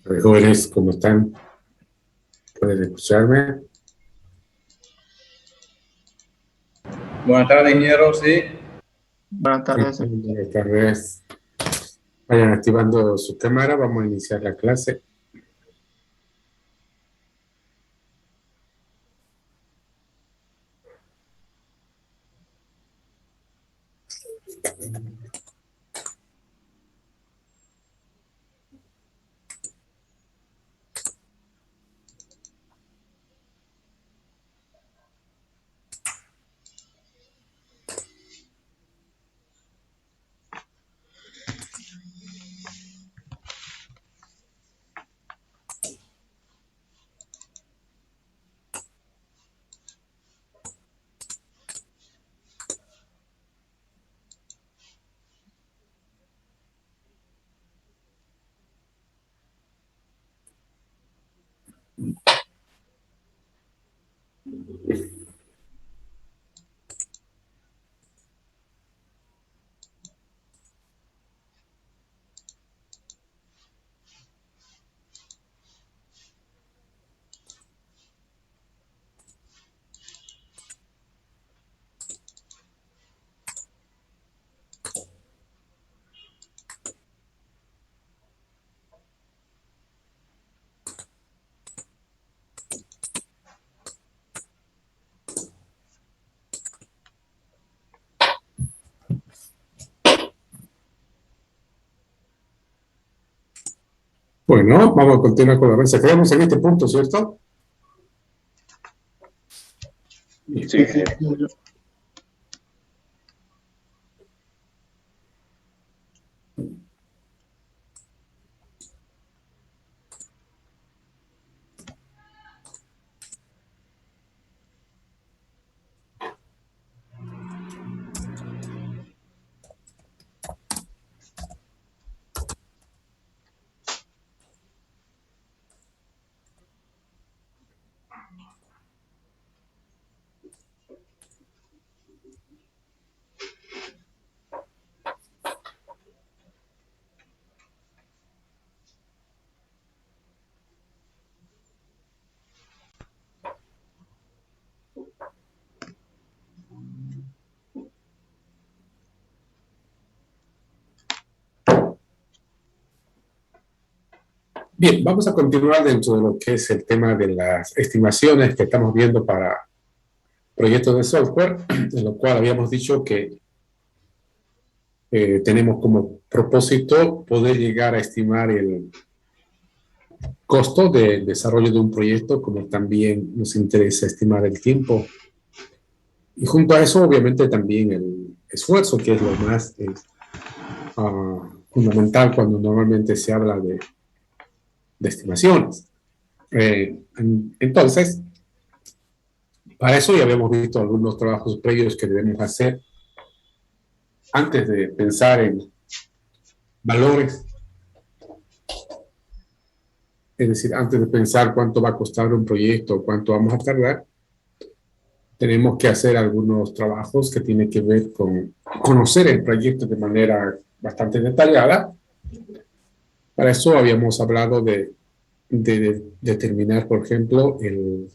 Jóvenes, ¿cómo están? ¿Pueden escucharme? Buenas tardes, ingeniero. Sí, Buenas tardes. Buenas tardes. Vayan activando su cámara, vamos a iniciar la clase. Bueno, vamos a continuar con la mesa. Quedamos en este punto, ¿cierto? Sí. Bien, vamos a continuar dentro de lo que es el tema de las estimaciones que estamos viendo para proyectos de software, en lo cual habíamos dicho que tenemos como propósito poder llegar a estimar el costo del desarrollo de un proyecto, como también nos interesa estimar el tiempo. Y junto a eso, obviamente, también el esfuerzo, que es lo más fundamental cuando normalmente se habla de estimaciones. Entonces, para eso ya habíamos visto algunos trabajos previos que debemos hacer antes de pensar en valores. Es decir, antes de pensar cuánto va a costar un proyecto, cuánto vamos a tardar, tenemos que hacer algunos trabajos que tienen que ver con conocer el proyecto de manera bastante detallada. Para eso habíamos hablado de determinar, por ejemplo, el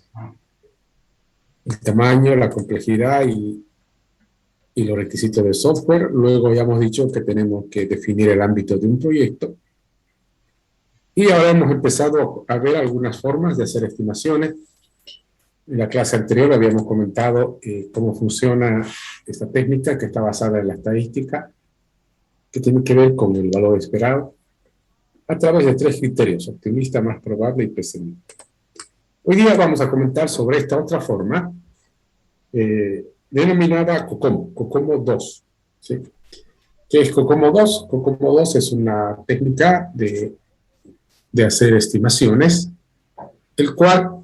tamaño, la complejidad y los requisitos de software. Luego habíamos dicho que tenemos que definir el ámbito de un proyecto. Y ahora hemos empezado a ver algunas formas de hacer estimaciones. En la clase anterior habíamos comentado cómo funciona esta técnica que está basada en la estadística, que tiene que ver con el valor esperado, a través de 3 criterios: optimista, más probable y pesimista. Hoy día vamos a comentar sobre esta otra forma, denominada COCOMO, COCOMO 2. ¿Sí? ¿Qué es COCOMO 2? COCOMO 2 es una técnica de hacer estimaciones, el cual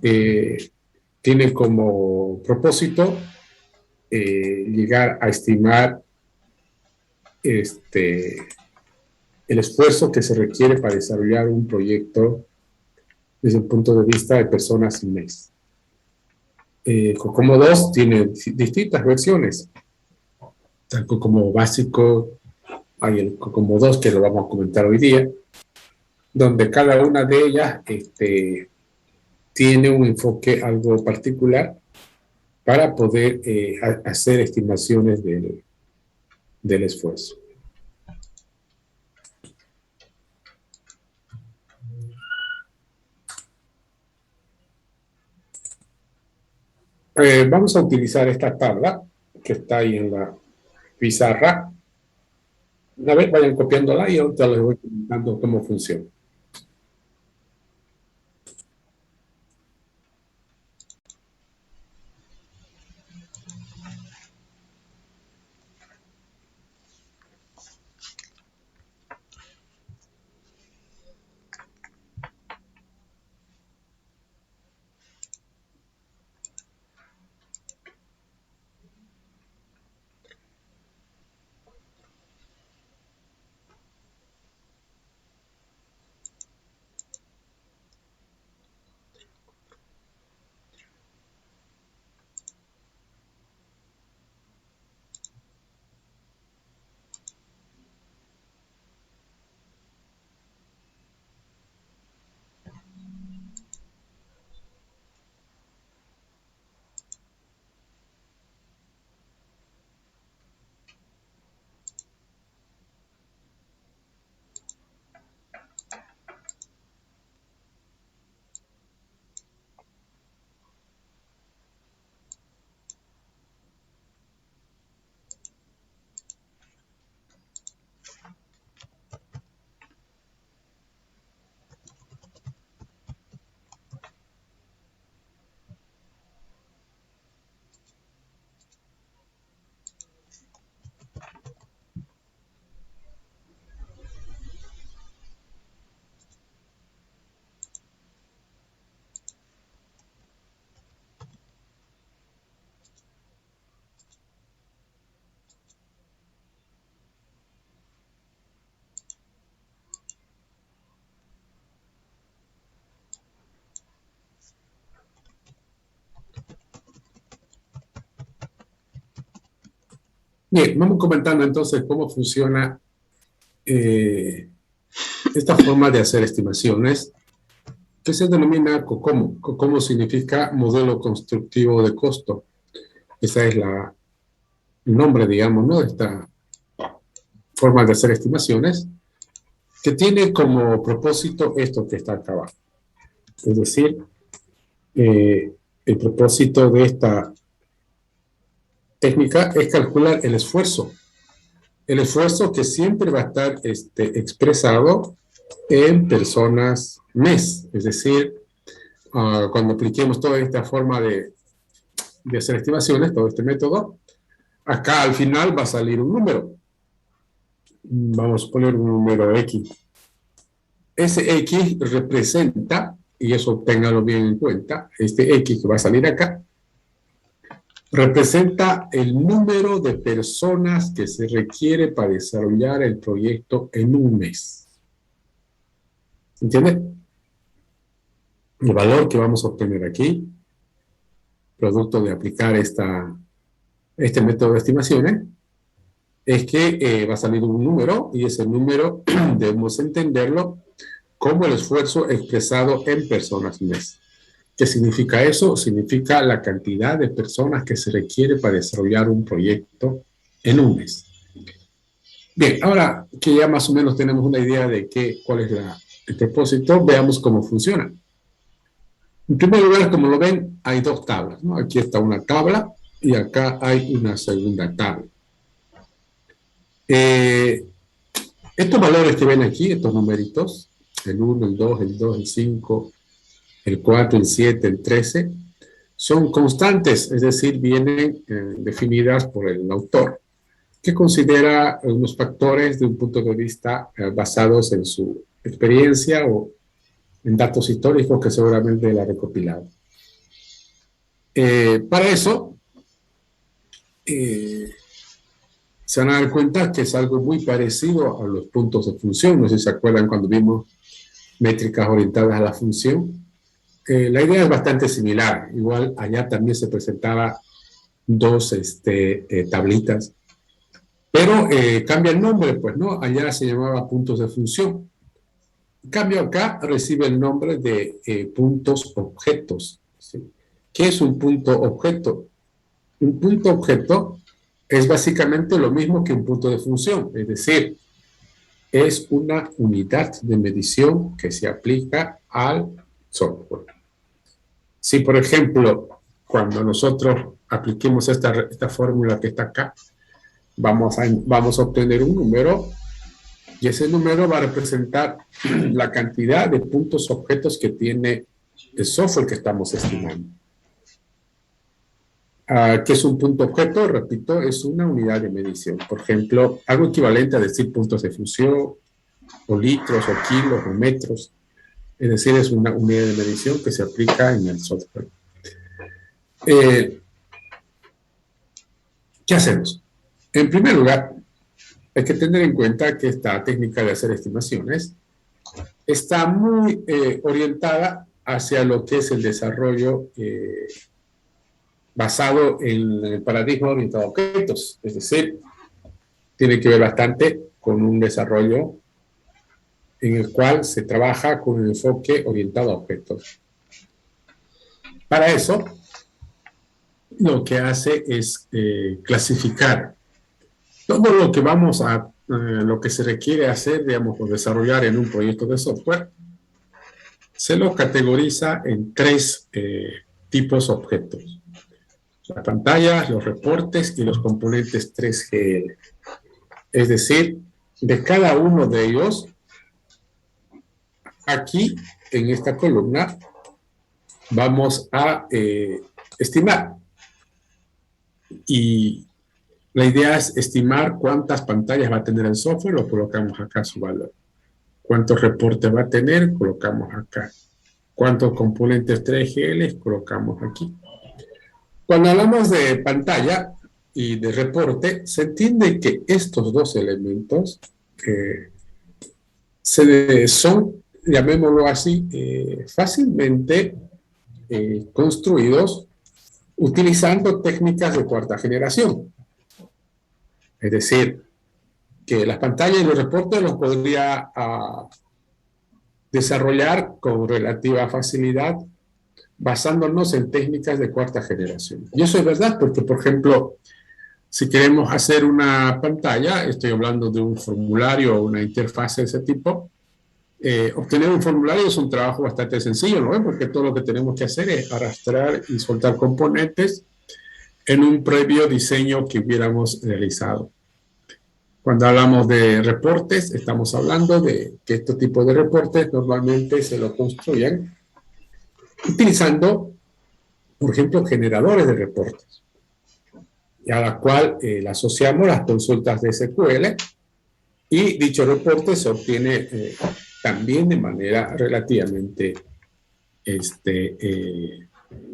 tiene como propósito llegar a estimar el esfuerzo que se requiere para desarrollar un proyecto desde el punto de vista de personas y mes. COCOMO 2 tiene distintas versiones. Está el COCOMO básico, hay el COCOMO 2 que lo vamos a comentar hoy día, donde cada una de ellas tiene un enfoque algo particular para poder hacer estimaciones del esfuerzo. Vamos a utilizar esta tabla que está ahí en la pizarra. Una vez vayan copiándola y ahorita les voy comentando cómo funciona. Bien, vamos comentando entonces cómo funciona esta forma de hacer estimaciones que se denomina COCOMO. COCOMO significa modelo constructivo de costo. Ese es el nombre, digamos, ¿no? De esta forma de hacer estimaciones que tiene como propósito esto que está acá abajo. Es decir, el propósito de esta técnica es calcular el esfuerzo. El esfuerzo que siempre va a estar expresado en personas mes. Es decir, cuando apliquemos toda esta forma de hacer estimaciones, todo este método, acá al final va a salir un número. Vamos a poner un número X. Ese X representa, y eso ténganlo bien en cuenta, este X que va a salir acá, representa el número de personas que se requiere para desarrollar el proyecto en un mes. ¿Entiende? El valor que vamos a obtener aquí, producto de aplicar este método de estimaciones, es que va a salir un número, y ese número debemos entenderlo como el esfuerzo expresado en personas mes. ¿Qué significa eso? Significa la cantidad de personas que se requiere para desarrollar un proyecto en un mes. Bien, ahora que ya más o menos tenemos una idea de cuál es el propósito, veamos cómo funciona. En primer lugar, como lo ven, hay dos tablas, ¿no? Aquí está una tabla y acá hay una segunda tabla. Estos valores que ven aquí, estos numeritos, el 1, el 2, el 2, el 5, el 4, el 7, el 13, son constantes, es decir, vienen definidas por el autor, que considera unos factores de un punto de vista basados en su experiencia o en datos históricos que seguramente él ha recopilado. Para eso, se van a dar cuenta que es algo muy parecido a los puntos de función. No sé si se acuerdan cuando vimos métricas orientadas a la función. La idea es bastante similar. Igual allá también se presentaba dos tablitas. Pero cambia el nombre, pues, ¿no? Allá se llamaba puntos de función. En cambio acá recibe el nombre de puntos objetos, ¿sí? ¿Qué es un punto objeto? Un punto objeto es básicamente lo mismo que un punto de función, es decir, es una unidad de medición que se aplica al software. Si, por ejemplo, cuando nosotros apliquemos esta fórmula que está acá, vamos a obtener un número y ese número va a representar la cantidad de puntos objetos que tiene el software que estamos estimando. ¿Qué es un punto objeto? Repito, es una unidad de medición. Por ejemplo, algo equivalente a decir puntos de fusión, o litros, o kilos, o metros. Es decir, es una unidad de medición que se aplica en el software. ¿Qué hacemos? En primer lugar, hay que tener en cuenta que esta técnica de hacer estimaciones está muy orientada hacia lo que es el desarrollo basado en el paradigma orientado a objetos. Es decir, tiene que ver bastante con un desarrollo en el cual se trabaja con un enfoque orientado a objetos. Para eso, lo que hace es clasificar todo lo que lo que se requiere hacer, digamos, o desarrollar en un proyecto de software, se lo categoriza en tres tipos objetos: las pantallas, los reportes y los componentes 3GL. Es decir, de cada uno de ellos, aquí, en esta columna, vamos a estimar. Y la idea es estimar cuántas pantallas va a tener el software, lo colocamos acá su valor. Cuántos reportes va a tener, colocamos acá. Cuántos componentes 3GL, colocamos aquí. Cuando hablamos de pantalla y de reporte, se entiende que estos dos elementos son, llamémoslo así, fácilmente construidos utilizando técnicas de cuarta generación. Es decir, que las pantallas y los reportes los podría desarrollar con relativa facilidad basándonos en técnicas de cuarta generación. Y eso es verdad porque, por ejemplo, si queremos hacer una pantalla, estoy hablando de un formulario o una interfaz de ese tipo, obtener un formulario es un trabajo bastante sencillo, ¿no? Porque todo lo que tenemos que hacer es arrastrar y soltar componentes en un previo diseño que hubiéramos realizado. Cuando hablamos de reportes, estamos hablando de que este tipo de reportes normalmente se lo construyen utilizando, por ejemplo, generadores de reportes, y a la cual le asociamos las consultas de SQL, y dicho reporte se obtiene también de manera relativamente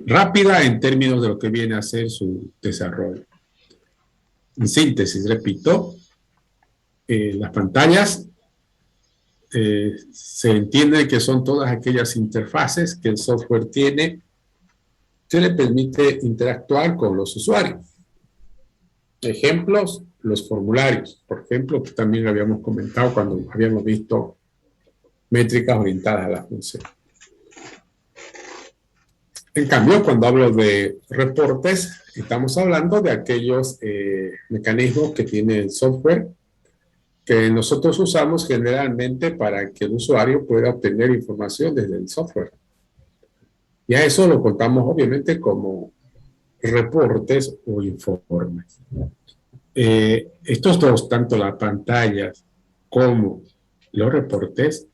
rápida en términos de lo que viene a ser su desarrollo. En síntesis, repito, las pantallas se entiende que son todas aquellas interfaces que el software tiene que le permite interactuar con los usuarios. Ejemplos, los formularios, por ejemplo, que también habíamos comentado cuando habíamos visto métricas orientadas a la función. En cambio, cuando hablo de reportes, estamos hablando de aquellos mecanismos que tiene el software que nosotros usamos generalmente para que el usuario pueda obtener información desde el software. Y a eso lo contamos obviamente como reportes o informes. Estos dos, tanto las pantallas como los reportes,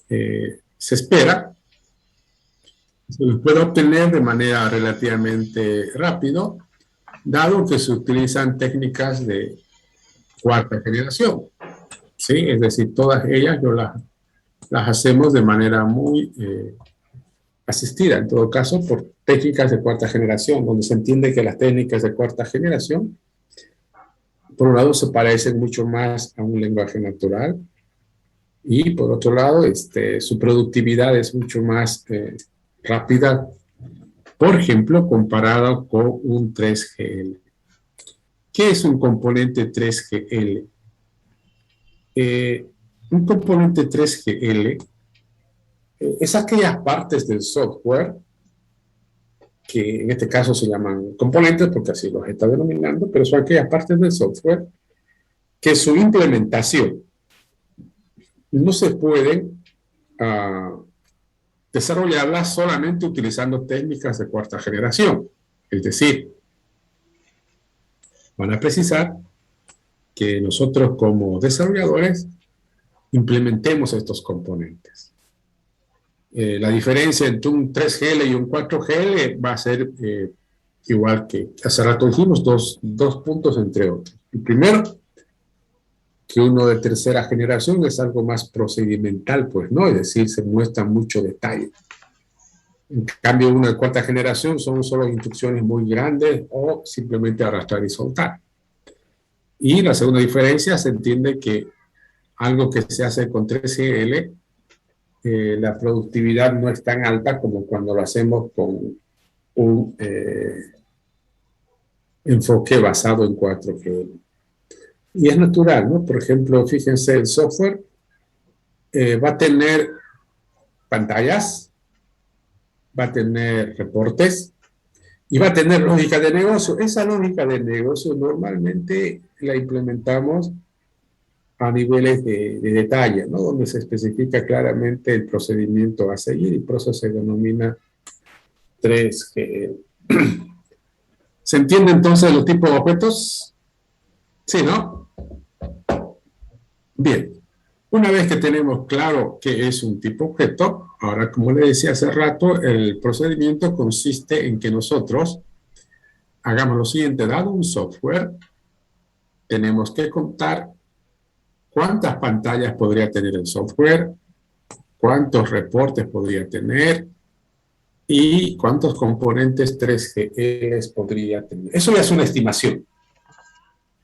se espera se los puede obtener de manera relativamente rápido, dado que se utilizan técnicas de cuarta generación. ¿Sí? Es decir, todas ellas las hacemos de manera muy asistida, en todo caso, por técnicas de cuarta generación, donde se entiende que las técnicas de cuarta generación, por un lado, se parecen mucho más a un lenguaje natural, y por otro lado, su productividad es mucho más rápida, por ejemplo, comparado con un 3GL. ¿Qué es un componente 3GL? Un componente 3GL es aquellas partes del software que en este caso se llaman componentes porque así los está denominando, pero son aquellas partes del software que su implementación no se puede desarrollarla solamente utilizando técnicas de cuarta generación. Es decir, van a precisar que nosotros como desarrolladores implementemos estos componentes. La diferencia entre un 3GL y un 4GL va a ser igual que hace rato dijimos, dos puntos entre otros. El primero, que uno de tercera generación es algo más procedimental, pues, ¿no? Es decir, se muestra mucho detalle. En cambio, uno de cuarta generación son solo instrucciones muy grandes o simplemente arrastrar y soltar. Y la segunda diferencia, se entiende que algo que se hace con 3GL, la productividad no es tan alta como cuando lo hacemos con un enfoque basado en 4GL. Y es natural, ¿no? Por ejemplo, fíjense, el software va a tener pantallas, va a tener reportes y va a tener lógica de negocio. Esa lógica de negocio normalmente la implementamos a niveles de detalle, ¿no? Donde se especifica claramente el procedimiento a seguir y por eso se denomina 3GL. ¿Se entiende entonces los tipos de objetos? Sí, ¿no? Bien. Una vez que tenemos claro qué es un tipo objeto, ahora, como le decía hace rato, el procedimiento consiste en que nosotros hagamos lo siguiente. Dado un software, tenemos que contar cuántas pantallas podría tener el software, cuántos reportes podría tener y cuántos componentes 3GL podría tener. Eso ya es una estimación.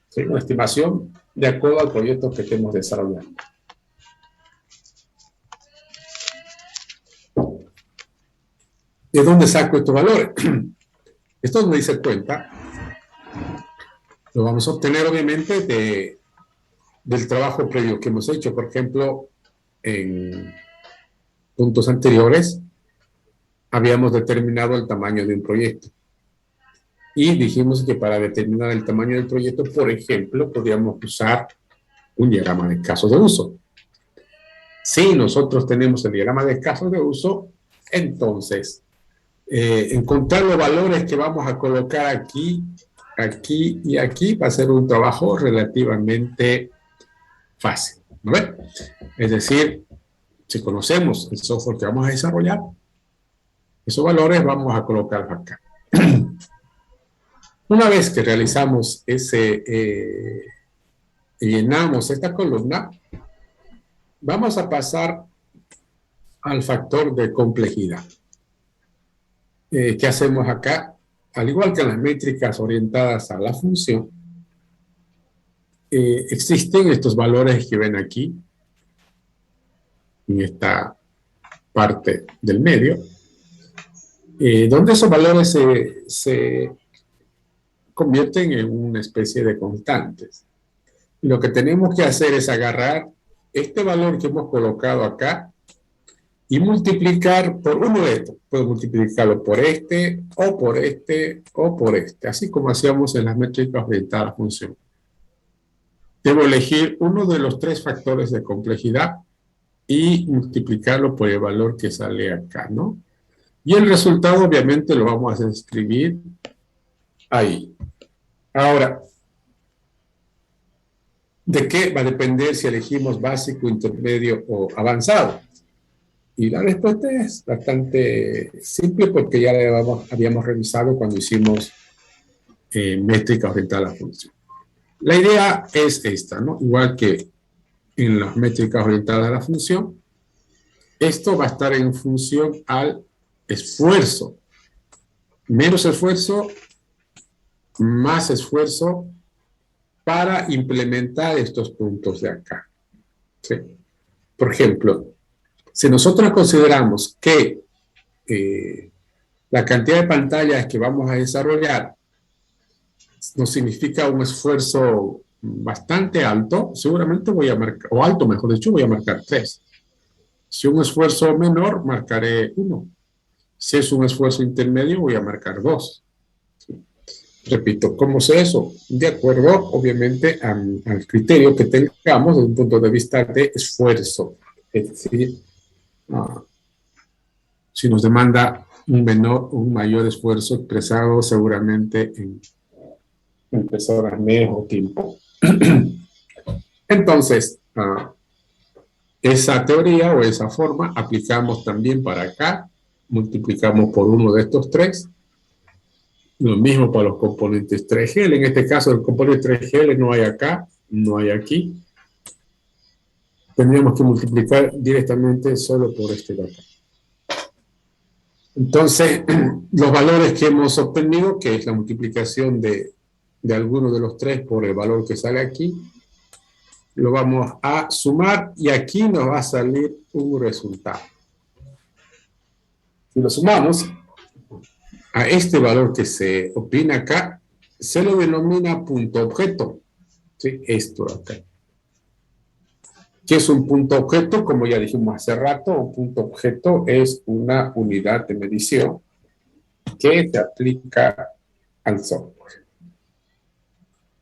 ¿Sí? Una estimación de acuerdo al proyecto que estemos desarrollando. ¿De dónde saco estos valores? Esto me dice cuenta. Lo vamos a obtener obviamente del trabajo previo que hemos hecho. Por ejemplo, en puntos anteriores habíamos determinado el tamaño de un proyecto. Y dijimos que para determinar el tamaño del proyecto, por ejemplo, podríamos usar un diagrama de casos de uso. Si nosotros tenemos el diagrama de casos de uso, entonces encontrar los valores que vamos a colocar aquí, aquí y aquí va a ser un trabajo relativamente fácil, ¿no ven? Es decir, si conocemos el software que vamos a desarrollar, esos valores vamos a colocarlos acá. Una vez que realizamos llenamos esta columna, vamos a pasar al factor de complejidad. ¿Qué hacemos acá? Al igual que en las métricas orientadas a la función, existen estos valores que ven aquí, en esta parte del medio, donde esos valores se convierten en una especie de constantes. Lo que tenemos que hacer es agarrar este valor que hemos colocado acá y multiplicar por uno de estos. Puedo multiplicarlo por este, o por este, o por este, así como hacíamos en las métricas orientadas a la función. Debo elegir uno de los tres factores de complejidad y multiplicarlo por el valor que sale acá, ¿no? Y el resultado, obviamente, lo vamos a escribir ahí. Ahora, ¿de qué va a depender si elegimos básico, intermedio o avanzado? Y la respuesta es bastante simple porque ya la habíamos revisado cuando hicimos métrica orientada a la función. La idea es esta, ¿no? Igual que en las métricas orientadas a la función, esto va a estar en función al esfuerzo. Menos esfuerzo, más esfuerzo para implementar estos puntos de acá. ¿Sí? Por ejemplo, si nosotros consideramos que la cantidad de pantallas que vamos a desarrollar nos significa un esfuerzo bastante alto, seguramente voy a marcar, o alto mejor dicho, voy a marcar 3. Si un esfuerzo menor, marcaré 1. Si es un esfuerzo intermedio, voy a marcar 2. Repito, ¿cómo sé eso? De acuerdo, obviamente, al criterio que tengamos desde un punto de vista de esfuerzo. Es decir, si nos demanda un mayor esfuerzo expresado seguramente en personas menos tiempo. Entonces, esa teoría o esa forma aplicamos también para acá, multiplicamos por uno de estos 3. Lo mismo para los componentes 3L. En este caso, el componente 3L no hay acá, no hay aquí. Tendríamos que multiplicar directamente solo por este de acá. Entonces, los valores que hemos obtenido, que es la multiplicación de alguno de los 3 por el valor que sale aquí, lo vamos a sumar y aquí nos va a salir un resultado. Si lo sumamos a este valor que se obtiene acá, se lo denomina punto objeto. ¿Sí? Esto de acá. ¿Qué es un punto objeto? Como ya dijimos hace rato, un punto objeto es una unidad de medición que se aplica al software.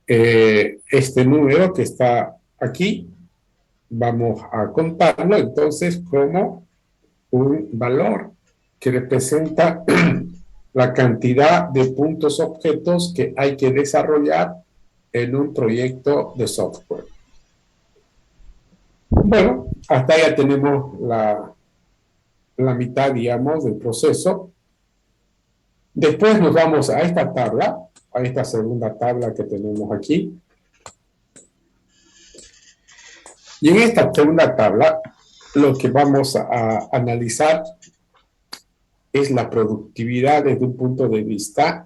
Este número que está aquí, vamos a contarlo entonces como un valor que representa la cantidad de puntos objetos que hay que desarrollar en un proyecto de software. Bueno, hasta ya tenemos la mitad, digamos, del proceso. Después nos vamos a esta tabla, a esta segunda tabla que tenemos aquí. Y en esta segunda tabla, lo que vamos a analizar es la productividad desde un punto de vista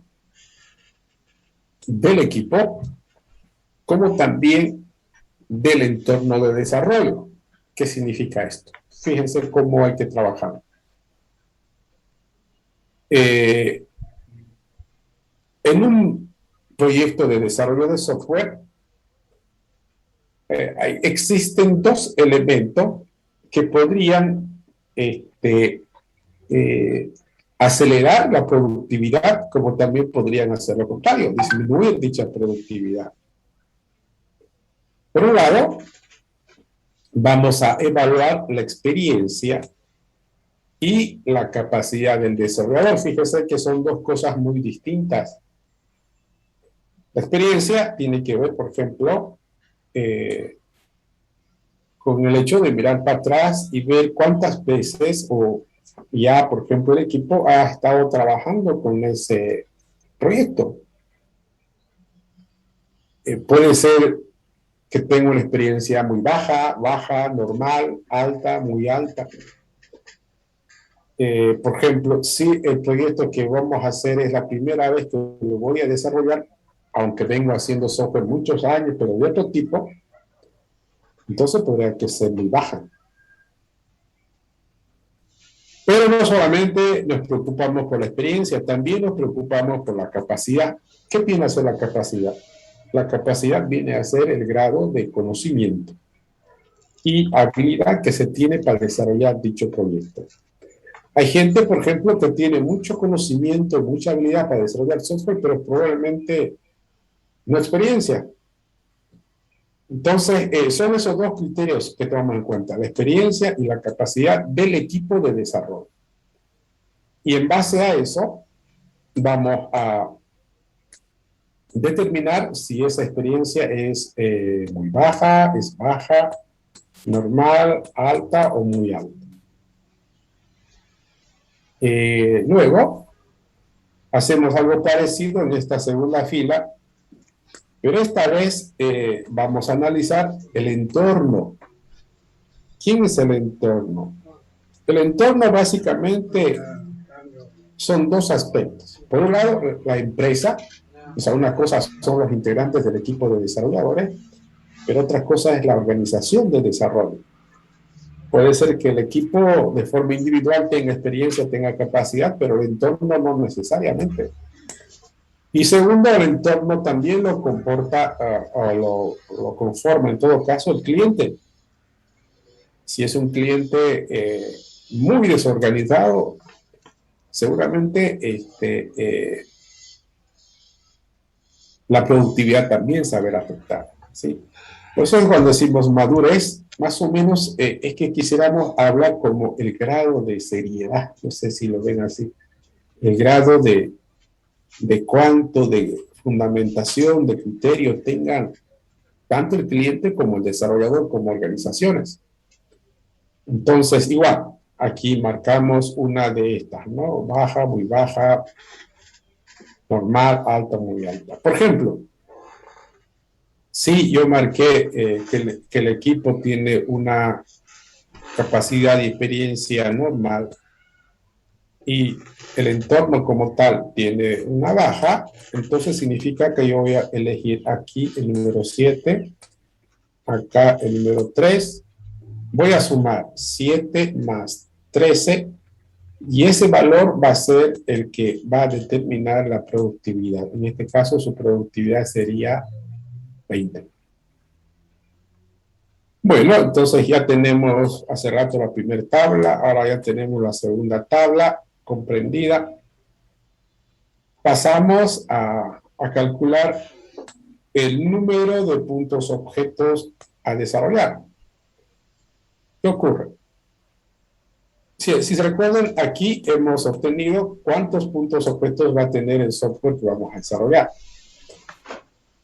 del equipo, como también del entorno de desarrollo. ¿Qué significa esto? Fíjense cómo hay que trabajar. En un proyecto de desarrollo de software, existen 2 elementos que podrían acelerar la productividad, como también podrían hacer lo contrario, disminuir dicha productividad. Por un lado, vamos a evaluar la experiencia y la capacidad del desarrollador. Fíjense que son 2 cosas muy distintas. La experiencia tiene que ver, por ejemplo, con el hecho de mirar para atrás y ver cuántas veces o ya, por ejemplo, el equipo ha estado trabajando con ese proyecto. Puede ser que tenga una experiencia muy baja, normal, alta, muy alta. Por ejemplo, si el proyecto que vamos a hacer es la primera vez que lo voy a desarrollar, aunque vengo haciendo software muchos años, pero de otro tipo, entonces podría que ser muy baja. Pero no solamente nos preocupamos por la experiencia, también nos preocupamos por la capacidad. ¿Qué viene a ser la capacidad? La capacidad viene a ser el grado de conocimiento y habilidad que se tiene para desarrollar dicho proyecto. Hay gente, por ejemplo, que tiene mucho conocimiento, mucha habilidad para desarrollar software, pero probablemente no experiencia. Entonces, son esos 2 criterios que tomamos en cuenta, la experiencia y la capacidad del equipo de desarrollo. Y en base a eso, vamos a determinar si esa experiencia es muy baja, es baja, normal, alta o muy alta. Luego, hacemos algo parecido en esta segunda fila, pero esta vez vamos a analizar el entorno. ¿Quién es el entorno? El entorno básicamente son 2 aspectos. Por un lado, la empresa, o sea, una cosa son los integrantes del equipo de desarrolladores, pero otra cosa es la organización de desarrollo. Puede ser que el equipo de forma individual tenga experiencia, tenga capacidad, pero el entorno no necesariamente. Y segundo, el entorno también lo comporta o lo conforma en todo caso el cliente. Si es un cliente muy desorganizado, seguramente la productividad también se verá afectada, ¿sí? Por eso cuando decimos madurez, más o menos es que quisiéramos hablar como el grado de seriedad, no sé si lo ven así, el grado de cuánto de fundamentación, de criterio tengan tanto el cliente como el desarrollador como organizaciones. Entonces, igual, aquí marcamos una de estas, ¿no? Baja, muy baja, normal, alta, muy alta. Por ejemplo, si yo marqué que el equipo tiene una capacidad y experiencia normal y el entorno como tal tiene una baja, entonces significa que yo voy a elegir aquí el número 7, acá el número 3, voy a sumar 7 más 13 y ese valor va a ser el que va a determinar la productividad. En este caso su productividad sería 20. Bueno, entonces ya tenemos hace rato la primera tabla, ahora ya tenemos la segunda tabla comprendida. Pasamos a calcular el número de puntos objetos a desarrollar. ¿Qué ocurre? Si se recuerdan, aquí hemos obtenido cuántos puntos objetos va a tener el software que vamos a desarrollar.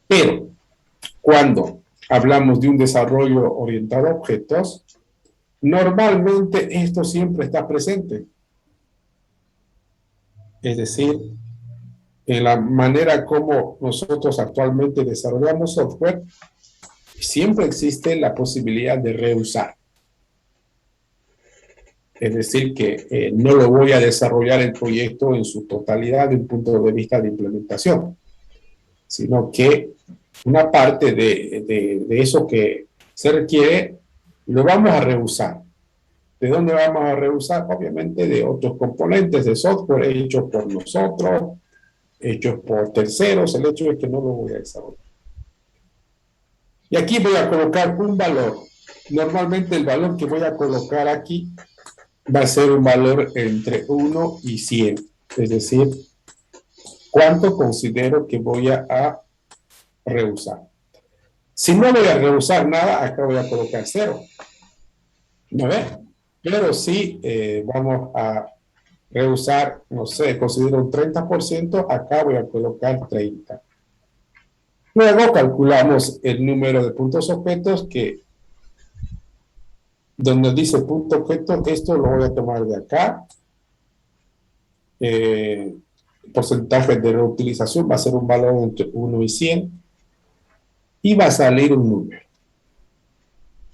Pero cuando hablamos de un desarrollo orientado a objetos, normalmente esto siempre está presente. Es decir, en la manera como nosotros actualmente desarrollamos software, siempre existe la posibilidad de reusar. Es decir, que no lo voy a desarrollar el proyecto en su totalidad de un punto de vista de implementación, sino que una parte de eso que se requiere lo vamos a reusar. ¿De dónde vamos a reusar? Obviamente de otros componentes de software hechos por nosotros, hechos por terceros. El hecho es que no lo voy a desarrollar. Y aquí voy a colocar un valor. Normalmente el valor que voy a colocar aquí va a ser un valor entre 1 y 100. Es decir, ¿cuánto considero que voy a reusar? Si no voy a reusar nada, acá voy a colocar 0. ¿No ves? Pero si vamos a reusar, no sé, considero un 30%, acá voy a colocar 30. Luego calculamos el número de puntos objetos que, donde dice punto objeto, esto lo voy a tomar de acá. Porcentaje de reutilización va a ser un valor entre 1 y 100. Y va a salir un número.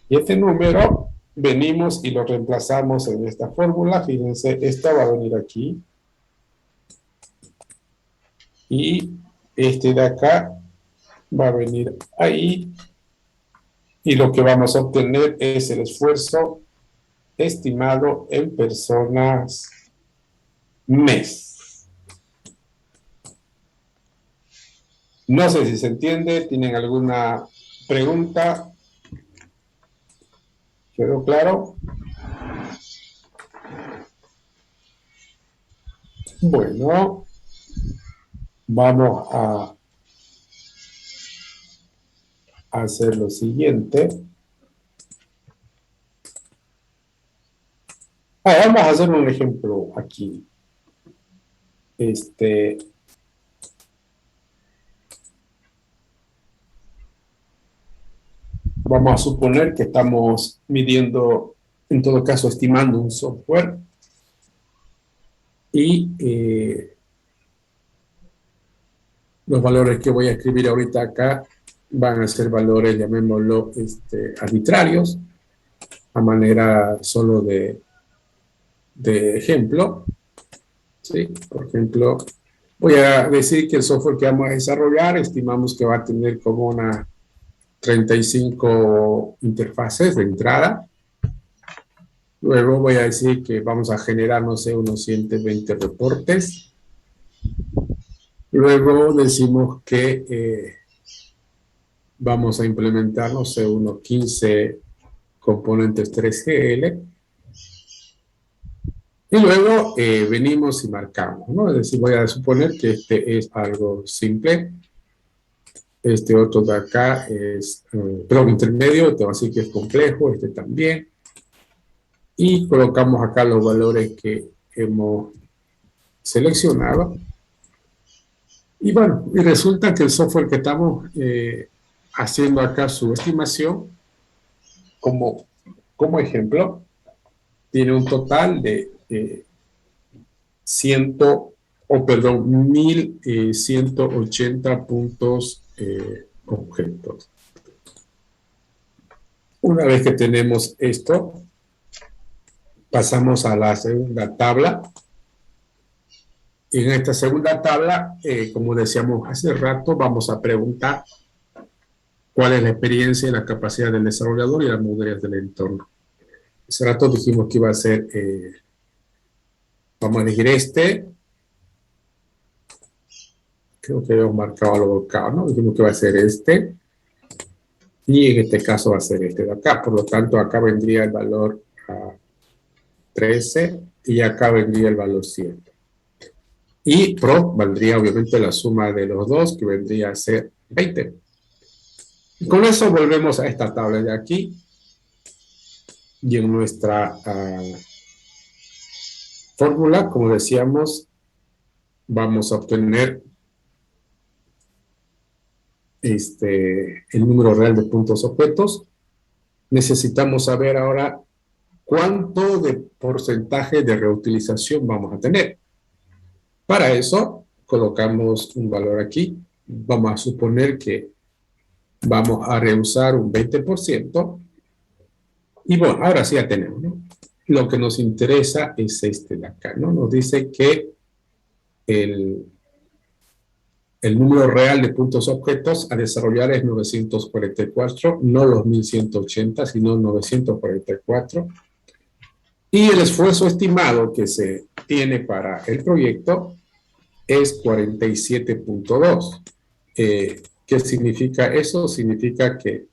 Y este número venimos y lo reemplazamos en esta fórmula. Fíjense, esta va a venir aquí. Y este de acá va a venir ahí. Y lo que vamos a obtener es el esfuerzo estimado en personas mes. No sé si se entiende. ¿Tienen alguna pregunta? ¿Quedó claro? Bueno, vamos a hacer lo siguiente. Vamos a hacer un ejemplo aquí. Vamos a suponer que estamos midiendo, en todo caso, estimando un software. Y los valores que voy a escribir ahorita acá van a ser valores, llamémoslo, arbitrarios, a manera solo de ejemplo. ¿Sí? Por ejemplo, voy a decir que el software que vamos a desarrollar estimamos que va a tener como unas 35 interfaces de entrada. Luego voy a decir que vamos a generar, no sé, unos 120 reportes. Luego decimos que vamos a implementar, no sé, unos 15 componentes 3GL. Y luego venimos y marcamos, ¿no? Es decir, voy a suponer que este es algo simple. Este otro de acá es, perdón, intermedio, te va a decir que es complejo, este también. Y colocamos acá los valores que hemos seleccionado. Y bueno, y resulta que el software que estamos haciendo acá su estimación, como ejemplo, tiene un total de 1180 puntos objetos. Una vez que tenemos esto, pasamos a la segunda tabla. Y en esta segunda tabla, como decíamos hace rato, vamos a preguntar cuál es la experiencia y la capacidad del desarrollador y las modalidades del entorno. Hace rato dijimos que iba a ser, vamos a elegir este. Creo que habíamos marcado algo acá, ¿no? Dijimos que va a ser este. Y en este caso va a ser este de acá. Por lo tanto, acá vendría el valor 13 y acá vendría el valor 7. Y pro valdría obviamente la suma de los dos, que vendría a ser 20. Y con eso volvemos a esta tabla de aquí. Y en nuestra fórmula, como decíamos, vamos a obtener el número real de puntos objetos. Necesitamos saber ahora cuánto de porcentaje de reutilización vamos a tener. Para eso, colocamos un valor aquí. Vamos a suponer que vamos a reusar un 20%. Y bueno, ahora sí ya tenemos, ¿no? Lo que nos interesa es este de acá, ¿no? Nos dice que el número real de puntos objetos a desarrollar es 944, no los 1180, sino 944. Y el esfuerzo estimado que se tiene para el proyecto es 47.2. ¿Qué significa eso? Significa que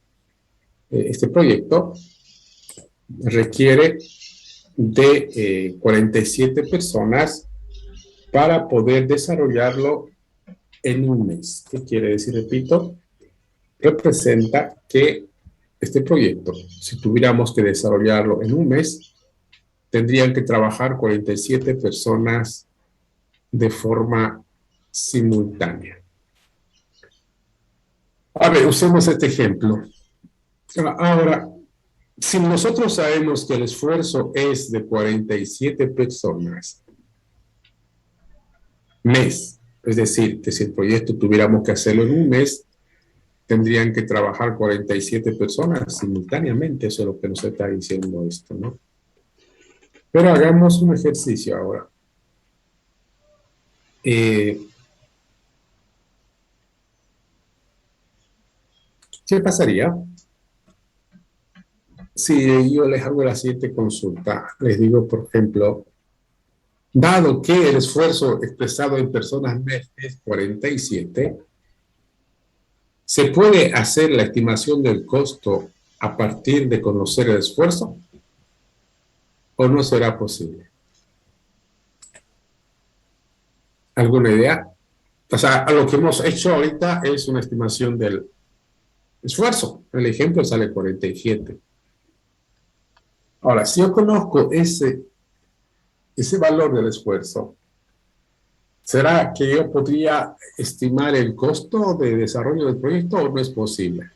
este proyecto requiere de 47 personas para poder desarrollarlo en un mes. ¿Qué quiere decir? Repito, representa que este proyecto, si tuviéramos que desarrollarlo en un mes, tendrían que trabajar 47 personas de forma simultánea. A ver, usemos este ejemplo. Ahora, si nosotros sabemos que el esfuerzo es de 47 personas mes, es decir, que si el proyecto tuviéramos que hacerlo en un mes, tendrían que trabajar 47 personas simultáneamente. Eso es lo que nos está diciendo esto, ¿no? Pero hagamos un ejercicio ahora. ¿Qué pasaría si yo les hago la siguiente consulta? Les digo, por ejemplo, dado que el esfuerzo expresado en personas mes es 47, ¿se puede hacer la estimación del costo a partir de conocer el esfuerzo? ¿O no será posible? ¿Alguna idea? O sea, lo que hemos hecho ahorita es una estimación del esfuerzo. El ejemplo sale 47. Ahora, si yo conozco ese valor del esfuerzo, ¿será que yo podría estimar el costo de desarrollo del proyecto o no es posible?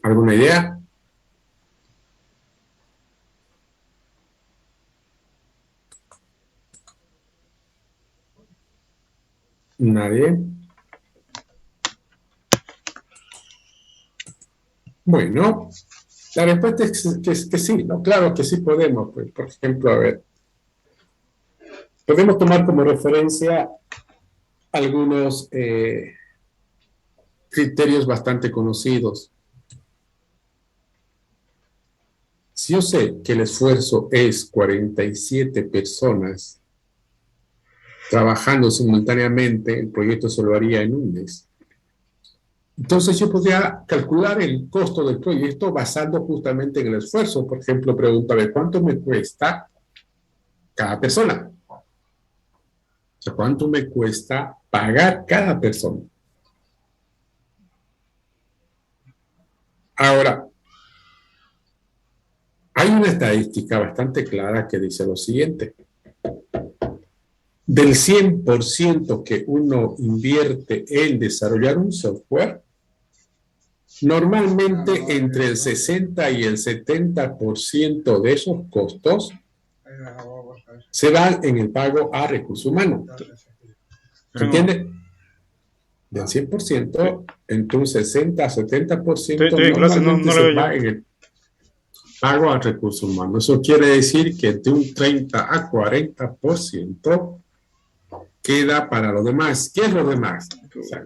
¿Alguna idea? ¿Nadie? Bueno, la respuesta es que sí, ¿no? Claro que sí podemos. Pues, por ejemplo, a ver, podemos tomar como referencia algunos criterios bastante conocidos. Si yo sé que el esfuerzo es 47 personas trabajando simultáneamente, el proyecto se lo haría en un mes. Entonces yo podría calcular el costo del proyecto basando justamente en el esfuerzo. Por ejemplo, pregúntame, ¿cuánto me cuesta cada persona? O sea, ¿cuánto me cuesta pagar cada persona? Ahora, hay una estadística bastante clara que dice lo siguiente. Del 100% que uno invierte en desarrollar un software, normalmente entre el 60 y el 70% de esos costos se van en el pago a recursos humanos. ¿Se entiende? Del 100%, entre un 60 a 70% Estoy en clase, normalmente no lo se veo va en el pago a recursos humanos. Eso quiere decir que de un 30 a 40% queda para lo demás. ¿Qué es lo demás? O sea,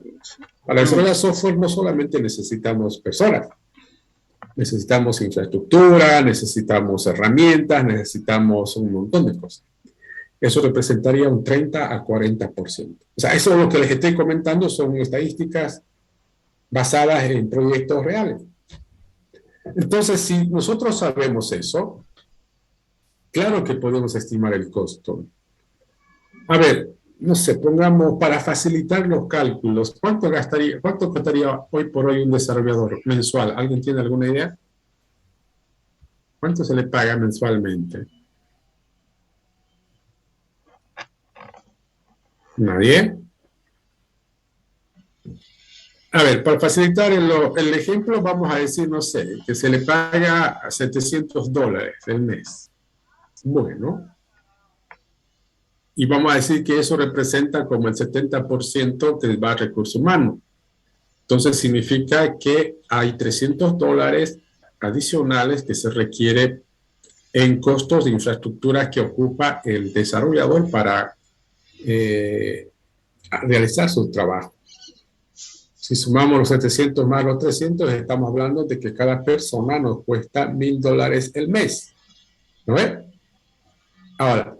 para desarrollar software no solamente necesitamos personas, necesitamos infraestructura, necesitamos herramientas, necesitamos un montón de cosas. Eso representaría un 30 a 40%. O sea, eso es lo que les estoy comentando, son estadísticas basadas en proyectos reales. Entonces, si nosotros sabemos eso, claro que podemos estimar el costo. A ver, no sé, pongamos para facilitar los cálculos, ¿cuánto costaría hoy por hoy un desarrollador mensual? ¿Alguien tiene alguna idea? ¿Cuánto se le paga mensualmente? ¿Nadie? A ver, para facilitar el ejemplo, vamos a decir, no sé, que se le paga $700 el mes. Bueno. Y vamos a decir que eso representa como el 70% que va a recursos humanos. Entonces significa que hay $300 adicionales que se requiere en costos de infraestructura que ocupa el desarrollador para realizar su trabajo. Si sumamos los 700 más los 300, estamos hablando de que cada persona nos cuesta $1,000 el mes. ¿No ves? Ahora,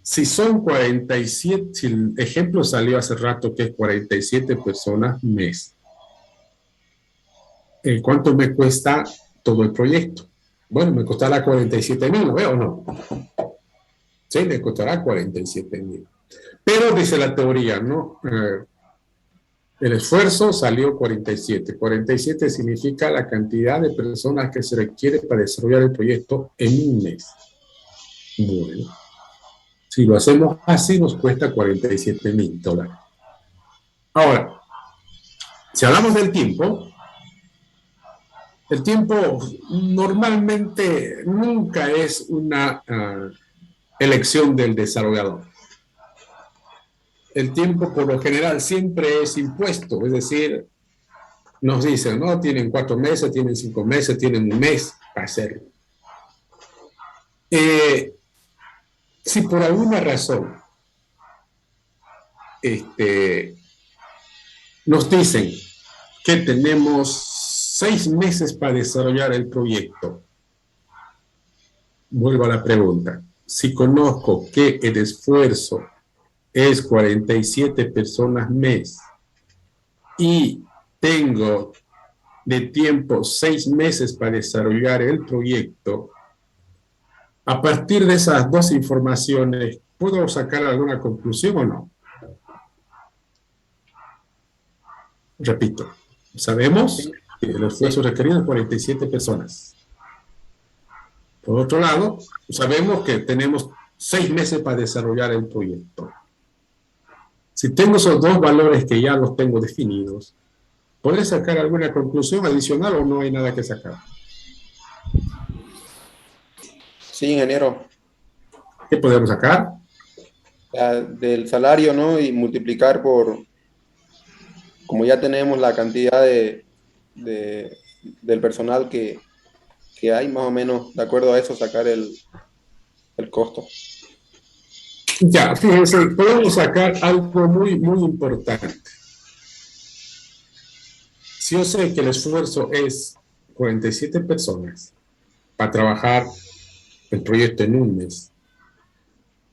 si son 47, si el ejemplo salió hace rato que es 47 personas mes, ¿cuánto me cuesta todo el proyecto? Bueno, me costará 47,000, ¿no veo o no? Sí, me costará 47,000. Pero dice la teoría, ¿no? El esfuerzo salió 47. 47 significa la cantidad de personas que se requiere para desarrollar el proyecto en un mes. Bueno, si lo hacemos así, nos cuesta $47,000. Ahora, si hablamos del tiempo, el tiempo normalmente nunca es una elección del desarrollador. El tiempo, por lo general, siempre es impuesto, es decir, nos dicen, no, tienen 4 meses, tienen 5 meses, tienen un mes para hacerlo. Si por alguna razón nos dicen que tenemos 6 meses para desarrollar el proyecto, vuelvo a la pregunta, si conozco que el esfuerzo es 47 personas mes y tengo de tiempo 6 meses para desarrollar el proyecto, a partir de esas dos informaciones, ¿puedo sacar alguna conclusión o no? Repito, sabemos que el esfuerzo requerido es 47 personas. Por otro lado, sabemos que tenemos 6 meses para desarrollar el proyecto. Si tengo esos dos valores que ya los tengo definidos, ¿podré sacar alguna conclusión adicional o no hay nada que sacar? Sí, ingeniero. ¿Qué podemos sacar? Del salario, ¿no? Y multiplicar por, como ya tenemos la cantidad del personal que hay, más o menos, de acuerdo a eso, sacar el costo. Ya, fíjense, podemos sacar algo muy, muy importante. Si yo sé que el esfuerzo es 47 personas para trabajar el proyecto en un mes.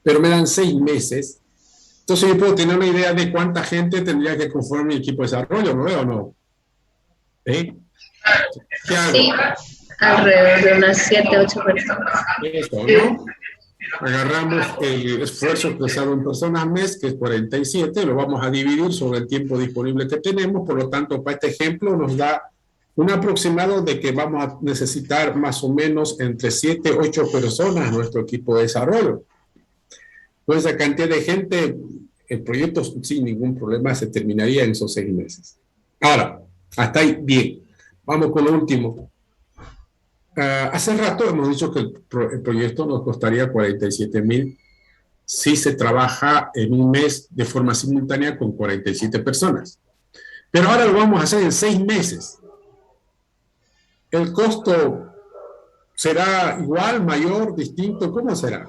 Pero me dan 6 meses. Entonces yo puedo tener una idea de cuánta gente tendría que conformar mi equipo de desarrollo, ¿no veo o no? ¿Eh? ¿Qué hago? Sí, alrededor de unas 7, 8 personas. Eso, ¿no? Agarramos el esfuerzo expresado en personas mes, que es 47, lo vamos a dividir sobre el tiempo disponible que tenemos, por lo tanto, para este ejemplo nos da un aproximado de que vamos a necesitar más o menos entre 7 y 8 personas nuestro equipo de desarrollo. Con esa cantidad de gente, el proyecto sin ningún problema se terminaría en esos 6 meses. Ahora, hasta ahí, bien. Vamos con lo último. Hace rato hemos dicho que el proyecto nos costaría 47,000 si se trabaja en un mes de forma simultánea con 47 personas. Pero ahora lo vamos a hacer en 6 meses. ¿El costo será igual, mayor, distinto? ¿Cómo será?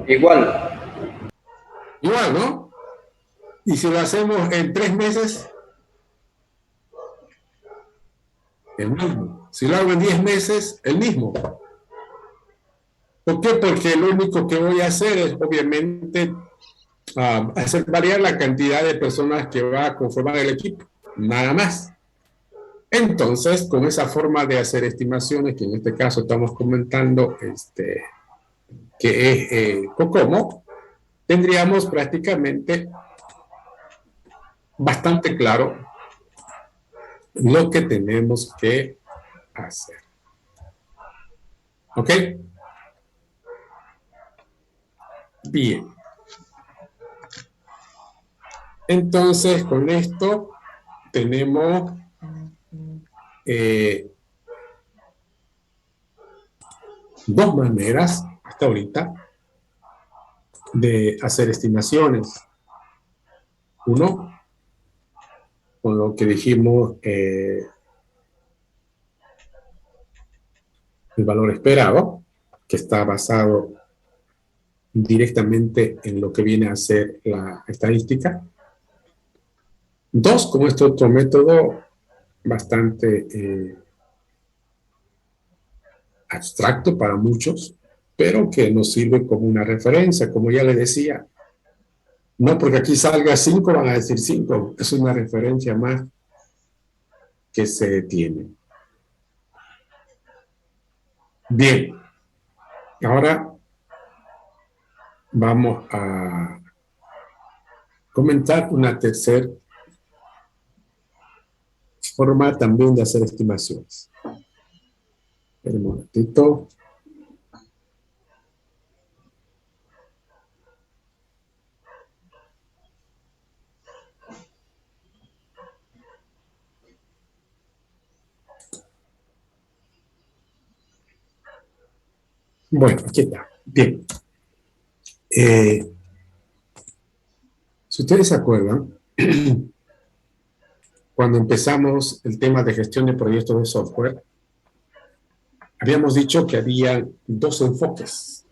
Igual. Igual, ¿no? Y si lo hacemos en 3 meses, el mismo. Si lo hago en 10 meses, el mismo. ¿Por qué? Porque lo único que voy a hacer es, obviamente, hacer variar la cantidad de personas que va a conformar el equipo. Nada más. Entonces, con esa forma de hacer estimaciones, que en este caso estamos comentando, que es COCOMO, tendríamos prácticamente bastante claro lo que tenemos que hacer. ¿Ok? Bien. Entonces, con esto tenemos dos maneras hasta ahorita de hacer estimaciones. Uno, con lo que dijimos, el valor esperado, que está basado directamente en lo que viene a ser la estadística. Dos, con este otro método bastante abstracto para muchos, pero que nos sirve como una referencia, como ya les decía. No porque aquí salga 5 van a decir 5, es una referencia más que se tiene. Bien, ahora vamos a comentar una tercera forma también de hacer estimaciones. Un momentito. Bueno, aquí está. Bien. Si ustedes se acuerdan, cuando empezamos el tema de gestión de proyectos de software, habíamos dicho que había 2 enfoques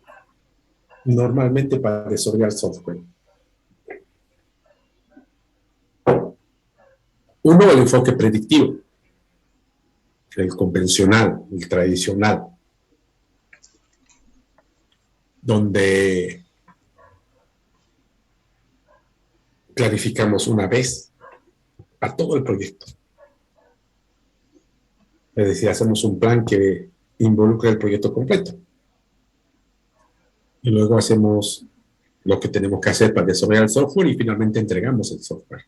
normalmente para desarrollar software. Uno, el enfoque predictivo, el convencional, el tradicional, donde clarificamos una vez a todo el proyecto. Es decir, hacemos un plan que involucra el proyecto completo. Y luego hacemos lo que tenemos que hacer para desarrollar el software y finalmente entregamos el software.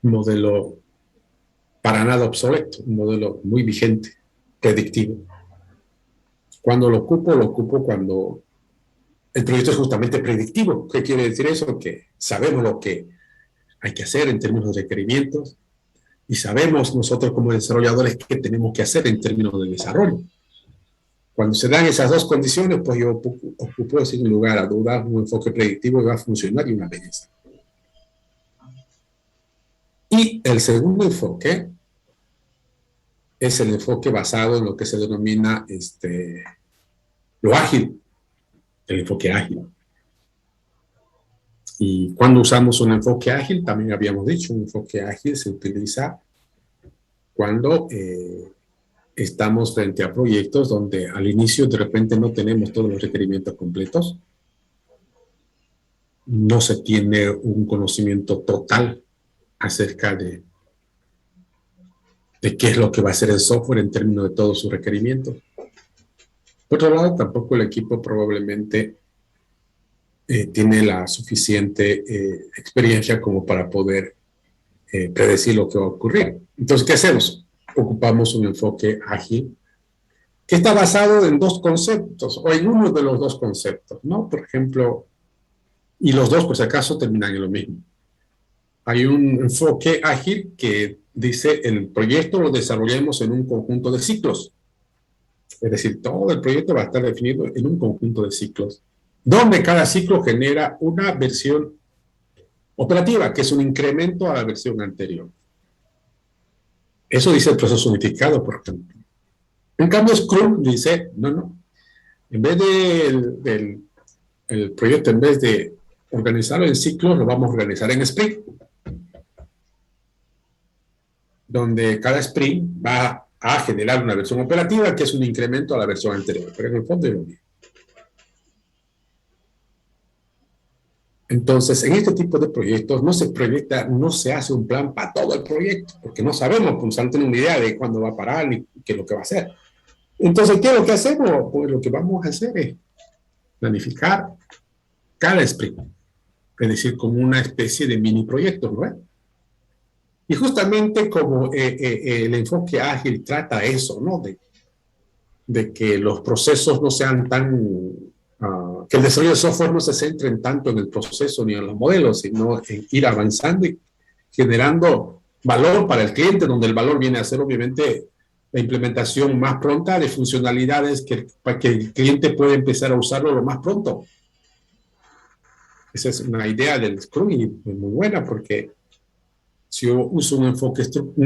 Un modelo para nada obsoleto, un modelo muy vigente, predictivo. Cuando lo ocupo cuando el proyecto es justamente predictivo. ¿Qué quiere decir eso? Que sabemos lo que hay que hacer en términos de requerimientos y sabemos nosotros como desarrolladores qué tenemos que hacer en términos de desarrollo. Cuando se dan esas dos condiciones, pues yo ocupo sin lugar a dudas un enfoque predictivo que va a funcionar y una belleza. Y el segundo enfoque es el enfoque basado en lo que se denomina lo ágil, el enfoque ágil. Y cuando usamos un enfoque ágil, también habíamos dicho, un enfoque ágil se utiliza cuando estamos frente a proyectos donde al inicio de repente no tenemos todos los requerimientos completos, no se tiene un conocimiento total acerca de qué es lo que va a hacer el software en términos de todos sus requerimientos. Por otro lado, tampoco el equipo probablemente tiene la suficiente experiencia como para poder predecir lo que va a ocurrir. Entonces, ¿qué hacemos? Ocupamos un enfoque ágil que está basado en dos conceptos, o en uno de los dos conceptos, ¿no? Por ejemplo, y los dos, por si acaso, terminan en lo mismo. Hay un enfoque ágil que dice el proyecto lo desarrollemos en un conjunto de ciclos. Es decir, todo el proyecto va a estar definido en un conjunto de ciclos, donde cada ciclo genera una versión operativa, que es un incremento a la versión anterior. Eso dice el proceso unificado, por ejemplo. En cambio, Scrum dice, no. En vez el proyecto, en vez de organizarlo en ciclos, lo vamos a organizar en sprint, donde cada sprint va a generar una versión operativa que es un incremento a la versión anterior, pero en el fondo es lo mismo. Entonces, en este tipo de proyectos no se proyecta, no se hace un plan para todo el proyecto, porque no sabemos, pues no tenemos una idea de cuándo va a parar ni qué es lo que va a hacer. Entonces, ¿qué es lo que hacemos? Pues lo que vamos a hacer es planificar cada sprint, es decir, como una especie de mini proyecto, ¿no? Y justamente como el enfoque ágil trata eso, ¿no? De que los procesos no sean tan... que el desarrollo de software no se centre en tanto en el proceso ni en los modelos, sino en ir avanzando y generando valor para el cliente, donde el valor viene a ser obviamente la implementación más pronta de funcionalidades para que el cliente pueda empezar a usarlo lo más pronto. Esa es una idea del Scrum y es muy buena porque si yo uso un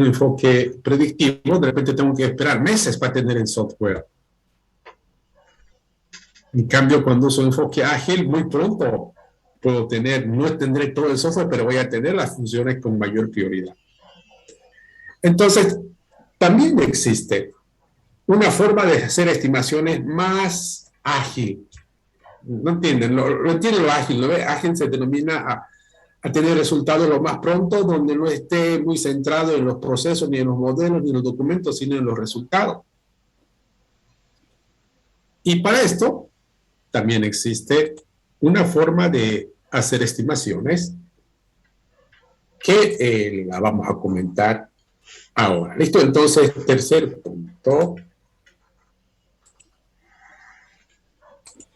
enfoque predictivo, de repente tengo que esperar meses para tener el software. En cambio, cuando uso enfoque ágil, muy pronto puedo tener, no tendré todo el software, pero voy a tener las funciones con mayor prioridad. Entonces, también existe una forma de hacer estimaciones más ágil. ¿No entienden? Lo entienden lo ágil, ¿no? Ágil se denomina a tener resultados lo más pronto, donde no esté muy centrado en los procesos, ni en los modelos, ni en los documentos, sino en los resultados. Y para esto, también existe una forma de hacer estimaciones que la vamos a comentar ahora. ¿Listo? Entonces, tercer punto.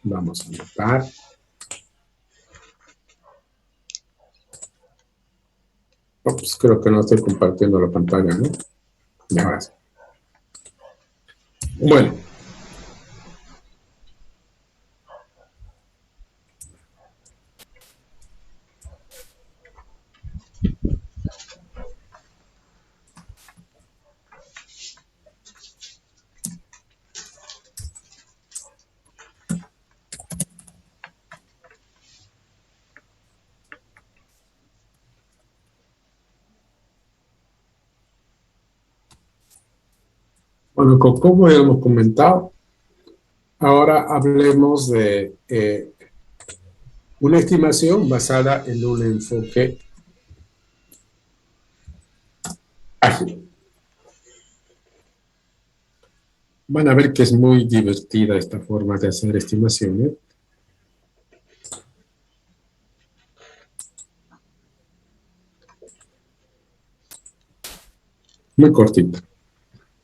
Vamos a anotar. Ups, creo que no estoy compartiendo la pantalla, ¿no? Ya ahora sí. Bueno. Bueno, como ya hemos comentado, ahora hablemos de una estimación basada en un enfoque ágil. Van a ver que es muy divertida esta forma de hacer estimaciones. Muy cortita.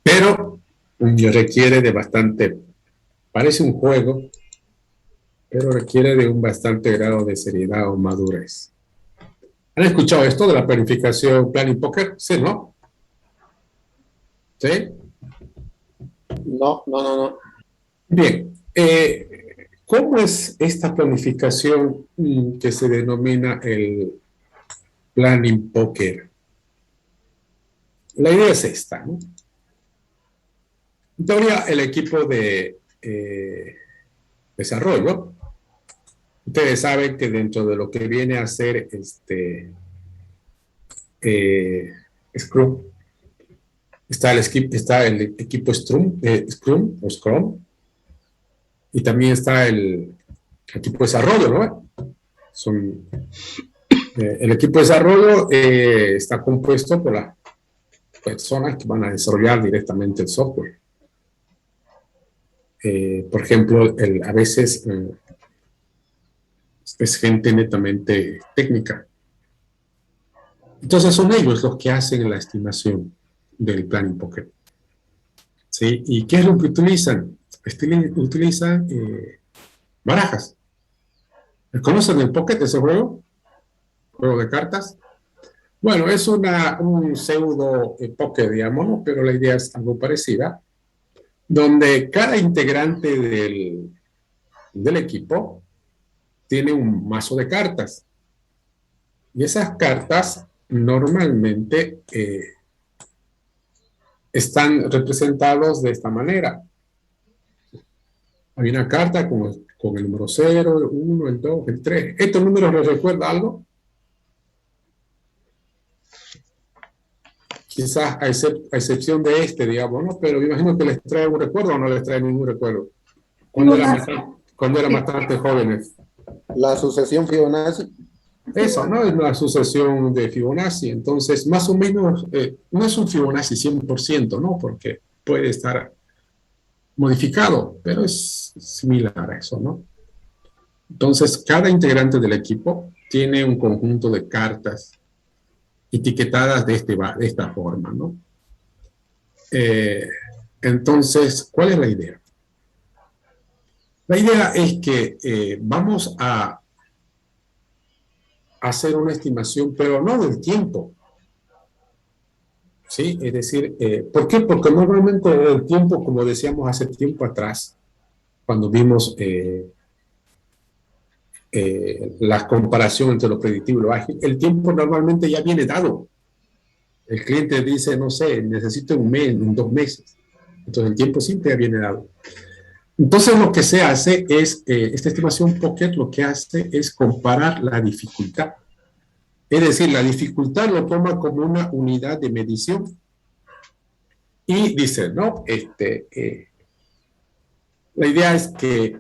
Pero requiere de bastante, parece un juego, pero requiere de un bastante grado de seriedad o madurez. ¿Han escuchado esto de la planificación Planning Poker? Sí, ¿no? ¿Sí? No. Bien. ¿Cómo es esta planificación que se denomina el Planning Poker? La idea es esta, ¿no? En teoría, el equipo de desarrollo, ustedes saben que dentro de lo que viene a ser Scrum, está el equipo Scrum o Scrum, y también está el equipo de desarrollo, ¿no? El equipo de desarrollo está compuesto por las personas que van a desarrollar directamente el software. Por ejemplo, a veces es gente netamente técnica. Entonces son ellos los que hacen la estimación del Planning Pocket. ¿Sí? ¿Y qué es lo que utilizan? Utilizan barajas. ¿Conocen el Pocket, ese juego? Juego de cartas. Bueno, es un pseudo Pocket, digamos, ¿no? Pero la idea es algo parecida, donde cada integrante del equipo tiene un mazo de cartas. Y esas cartas normalmente están representados de esta manera. Hay una carta con el número 0, el 1, el 2, el 3. ¿Estos números les recuerda algo? Quizás a excepción de digamos, ¿no? Pero me imagino que les trae un recuerdo o no les trae ningún recuerdo. Cuando eran bastante jóvenes. La sucesión Fibonacci. Eso, ¿no? Es una sucesión de Fibonacci. Entonces, más o menos, no es un Fibonacci 100%, ¿no? Porque puede estar modificado, pero es similar a eso, ¿no? Entonces, cada integrante del equipo tiene un conjunto de cartas etiquetadas de esta forma, ¿no? Entonces, ¿cuál es la idea? La idea es que vamos a hacer una estimación, pero no del tiempo. ¿Sí? Es decir, ¿por qué? Porque normalmente el tiempo, como decíamos hace tiempo atrás, cuando vimos la comparación entre lo predictivo y lo ágil, el tiempo normalmente ya viene dado. El cliente dice, no sé, necesito un mes, 2 meses. Entonces el tiempo siempre ya viene dado. Entonces lo que se hace es, esta estimación Pocket lo que hace es comparar la dificultad. Es decir, la dificultad lo toma como una unidad de medición y dice, no, la idea es que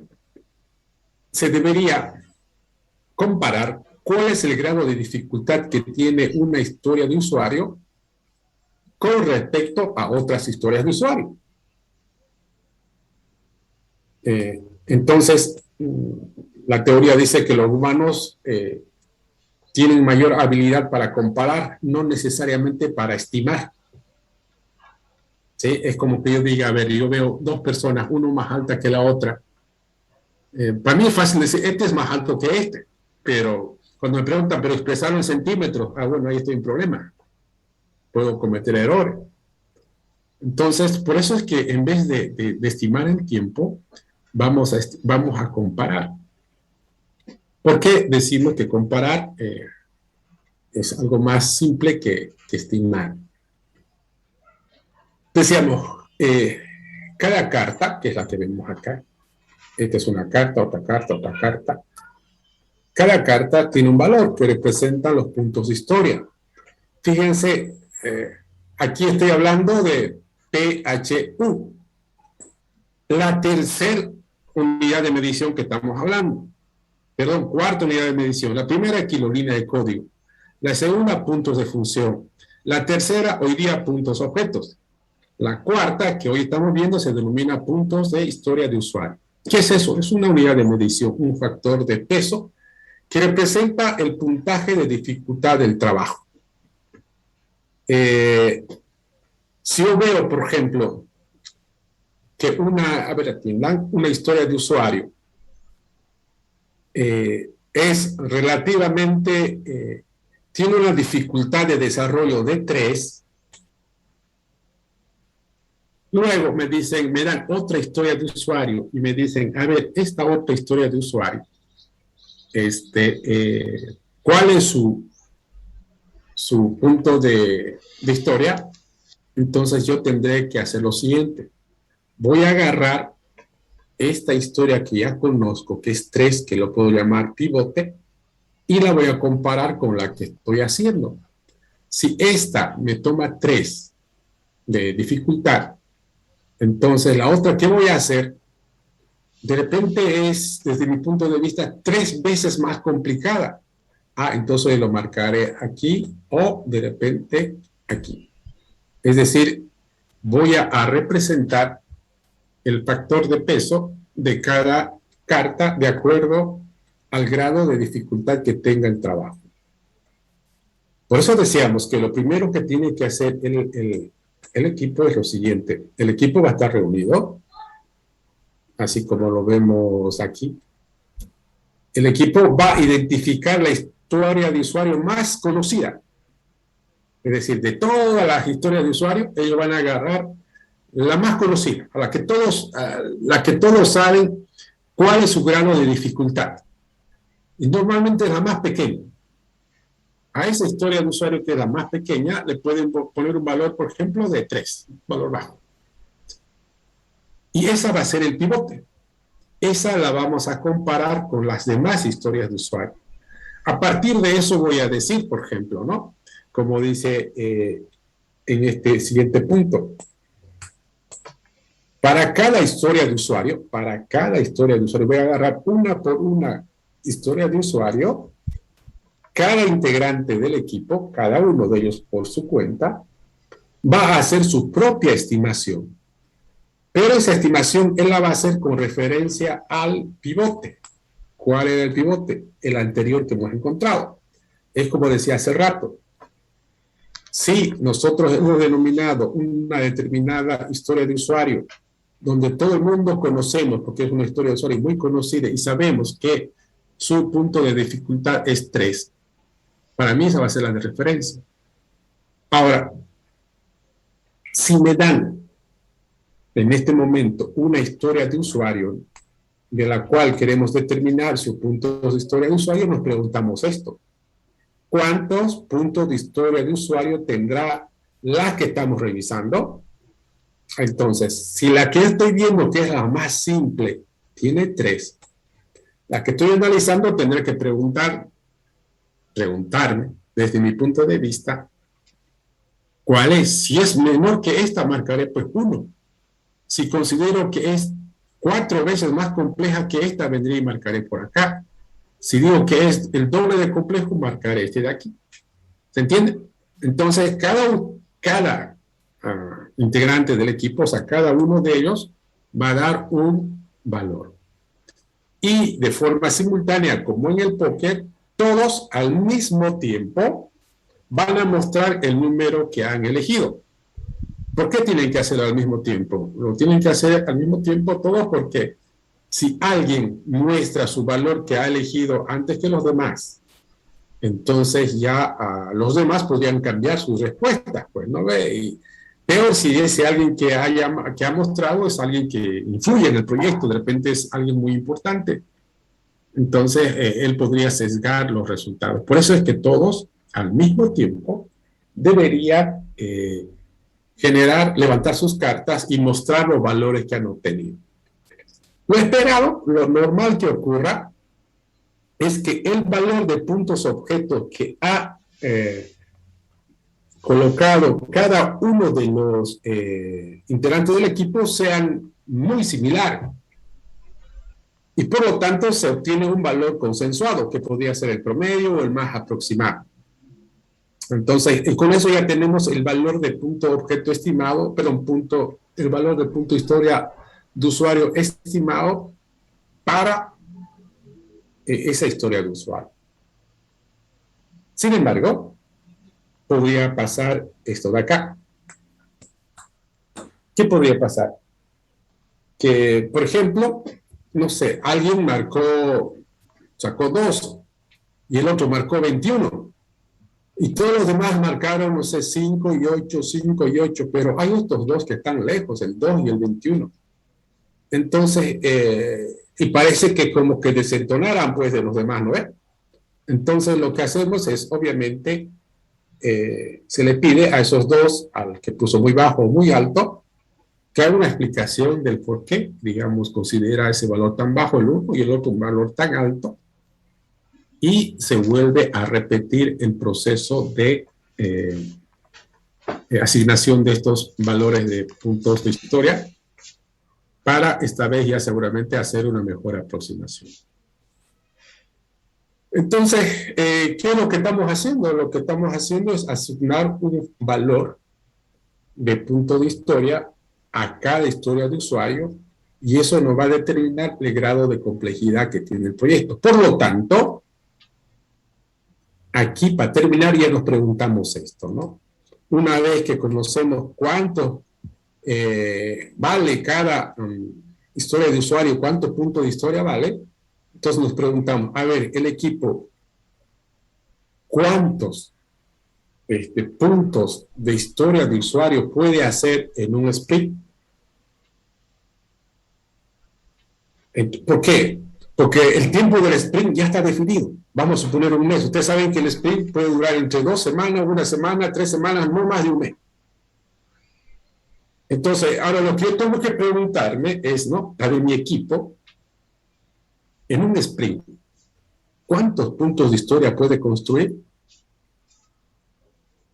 se debería comparar cuál es el grado de dificultad que tiene una historia de usuario con respecto a otras historias de usuario. Entonces, la teoría dice que los humanos tienen mayor habilidad para comparar, no necesariamente para estimar. ¿Sí? Es como que yo diga, a ver, yo veo 2 personas, uno más alta que la otra. Para mí es fácil decir, este es más alto que este, pero cuando me preguntan, pero expresarlo en centímetros, bueno, ahí estoy en problema. Puedo cometer errores. Entonces, por eso es que en vez de estimar el tiempo, vamos a comparar. ¿Por qué decimos que comparar es algo más simple que estimar? Decíamos, cada carta, que es la que vemos acá, esta es una carta, otra carta, otra carta. Cada carta tiene un valor que representa los puntos de historia. Fíjense, aquí estoy hablando de PHU, la tercera unidad de medición que estamos hablando. Perdón, cuarta unidad de medición. La primera, kilolínea de código. La segunda, puntos de función. La tercera, hoy día, puntos objetos. La cuarta, que hoy estamos viendo, se denomina puntos de historia de usuario. ¿Qué es eso? Es una unidad de medición, un factor de peso que representa el puntaje de dificultad del trabajo. Si yo veo, por ejemplo, que una historia de usuario es relativamente, tiene una dificultad de desarrollo de 3, luego me dicen, me dan otra historia de usuario y me dicen, a ver, esta otra historia de usuario, ¿cuál es su punto de historia? Entonces yo tendré que hacer lo siguiente. Voy a agarrar esta historia que ya conozco, que es 3, que lo puedo llamar pivote, y la voy a comparar con la que estoy haciendo. Si esta me toma 3 de dificultad. Entonces, la otra que voy a hacer, de repente es, desde mi punto de vista, 3 veces más complicada. Entonces lo marcaré aquí o de repente aquí. Es decir, voy a representar el factor de peso de cada carta de acuerdo al grado de dificultad que tenga el trabajo. Por eso decíamos que lo primero que tiene que hacer el equipo es lo siguiente. El equipo va a estar reunido, así como lo vemos aquí. El equipo va a identificar la historia de usuario más conocida. Es decir, de todas las historias de usuario, ellos van a agarrar la más conocida, la que todos saben cuál es su grado de dificultad. Y normalmente es la más pequeña. A esa historia de usuario que es la más pequeña, le pueden poner un valor, por ejemplo, de 3, un valor bajo. Y esa va a ser el pivote. Esa la vamos a comparar con las demás historias de usuario. A partir de eso voy a decir, por ejemplo, ¿no? Como dice en este siguiente punto. Para cada historia de usuario, voy a agarrar una por una historia de usuario. Cada integrante del equipo, cada uno de ellos por su cuenta, va a hacer su propia estimación. Pero esa estimación él la va a hacer con referencia al pivote. ¿Cuál era el pivote? El anterior que hemos encontrado. Es como decía hace rato. Si nosotros hemos denominado una determinada historia de usuario, donde todo el mundo conocemos, porque es una historia de usuario muy conocida, y sabemos que su punto de dificultad es 3, para mí esa va a ser la de referencia. Ahora, si me dan en este momento una historia de usuario de la cual queremos determinar su punto de historia de usuario, nos preguntamos esto. ¿Cuántos puntos de historia de usuario tendrá la que estamos revisando? Entonces, si la que estoy viendo, que es la más simple, tiene 3, la que estoy analizando tendré que preguntarme, desde mi punto de vista, ¿cuál es? Si es menor que esta, marcaré pues 1. Si considero que es 4 veces más compleja que esta, vendré y marcaré por acá. Si digo que es el doble de complejo, marcaré este de aquí. ¿Se entiende? Entonces, cada integrante del equipo, o sea, cada uno de ellos va a dar un valor. Y de forma simultánea, como en el póker, todos al mismo tiempo van a mostrar el número que han elegido. ¿Por qué tienen que hacerlo al mismo tiempo? Lo tienen que hacer al mismo tiempo todos porque si alguien muestra su valor que ha elegido antes que los demás, entonces ya los demás podrían cambiar sus respuestas, pues, ¿no ve? Y peor si ese alguien que ha mostrado es alguien que influye en el proyecto, de repente es alguien muy importante. Entonces, él podría sesgar los resultados. Por eso es que todos, al mismo tiempo, deberían levantar sus cartas y mostrar los valores que han obtenido. Lo esperado, lo normal que ocurra, es que el valor de puntos objetos que ha colocado cada uno de los integrantes del equipo sean muy similares. Y por lo tanto se obtiene un valor consensuado, que podría ser el promedio o el más aproximado. Entonces, con eso ya tenemos el valor de punto objeto estimado, el valor de punto historia de usuario estimado para esa historia de usuario. Sin embargo, podría pasar esto de acá. ¿Qué podría pasar? Que, por ejemplo, no sé, alguien sacó 2 y el otro marcó 21. Y todos los demás marcaron, no sé, 5 y 8, 5 y 8, pero hay estos 2 que están lejos, el 2 y el 21. Entonces, y parece que como que desentonaran pues de los demás, ¿no es? Entonces lo que hacemos es, obviamente, se le pide a esos 2, al que puso muy bajo o muy alto, que haga una explicación del por qué, digamos, considera ese valor tan bajo el uno y el otro un valor tan alto, y se vuelve a repetir el proceso de asignación de estos valores de puntos de historia para esta vez ya seguramente hacer una mejor aproximación. Entonces, ¿qué es lo que estamos haciendo? Lo que estamos haciendo es asignar un valor de punto de historia a cada historia de usuario y eso nos va a determinar el grado de complejidad que tiene el proyecto. Por lo tanto, aquí para terminar ya nos preguntamos esto, ¿no? Una vez que conocemos cuánto vale cada historia de usuario, cuántos puntos de historia vale, entonces nos preguntamos, a ver, el equipo, ¿cuántos puntos de historia de usuario puede hacer en un sprint? ¿Por qué? Porque el tiempo del sprint ya está definido. Vamos a suponer un mes. Ustedes saben que el sprint puede durar entre 2 semanas, 1 semana, 3 semanas, no más de un mes. Entonces, ahora lo que yo tengo que preguntarme es, ¿no? A ver, mi equipo, en un sprint, ¿cuántos puntos de historia puede construir?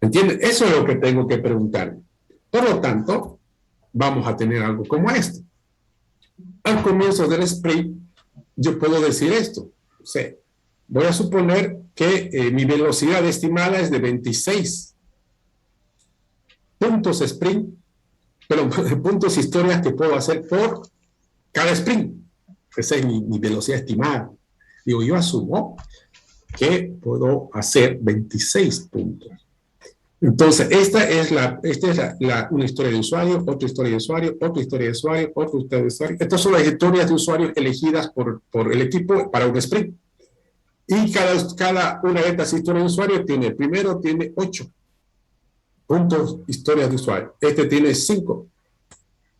¿Entienden? Eso es lo que tengo que preguntarme. Por lo tanto, vamos a tener algo como esto. Al comienzo del sprint, yo puedo decir esto. O sea, voy a suponer que mi velocidad estimada es de 26 puntos sprint, pero puntos historias que puedo hacer por cada sprint. Esa es mi velocidad estimada. Digo, yo asumo que puedo hacer 26 puntos. Entonces, esta es una historia de usuario, otra historia de usuario, otra historia de usuario, otra historia de usuario. Estas son las historias de usuarios elegidas por el equipo para un sprint. Y cada una de estas historias de usuario primero tiene 8 puntos historias de usuario. Este tiene 5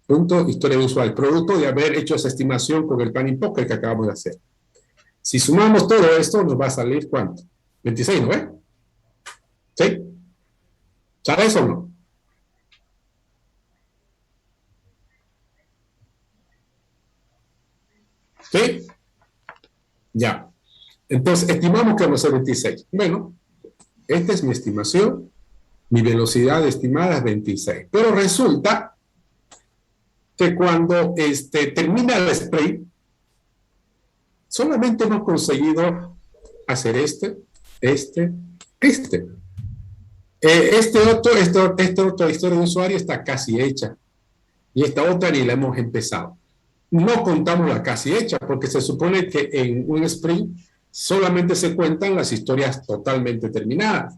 puntos historia de usuario, producto de haber hecho esa estimación con el Planning Pocket que acabamos de hacer. Si sumamos todo esto, nos va a salir ¿cuánto? 26, ¿no ves? ¿Sí? ¿Sabes o no? ¿Sí? Ya. Entonces, estimamos que vamos a ser 26. Bueno, esta es mi estimación. Mi velocidad estimada es 26. Pero resulta que cuando termina el sprint, solamente hemos conseguido hacer esta otra historia de usuario está casi hecha. Y esta otra ni la hemos empezado. No contamos la casi hecha, porque se supone que en un sprint solamente se cuentan las historias totalmente terminadas.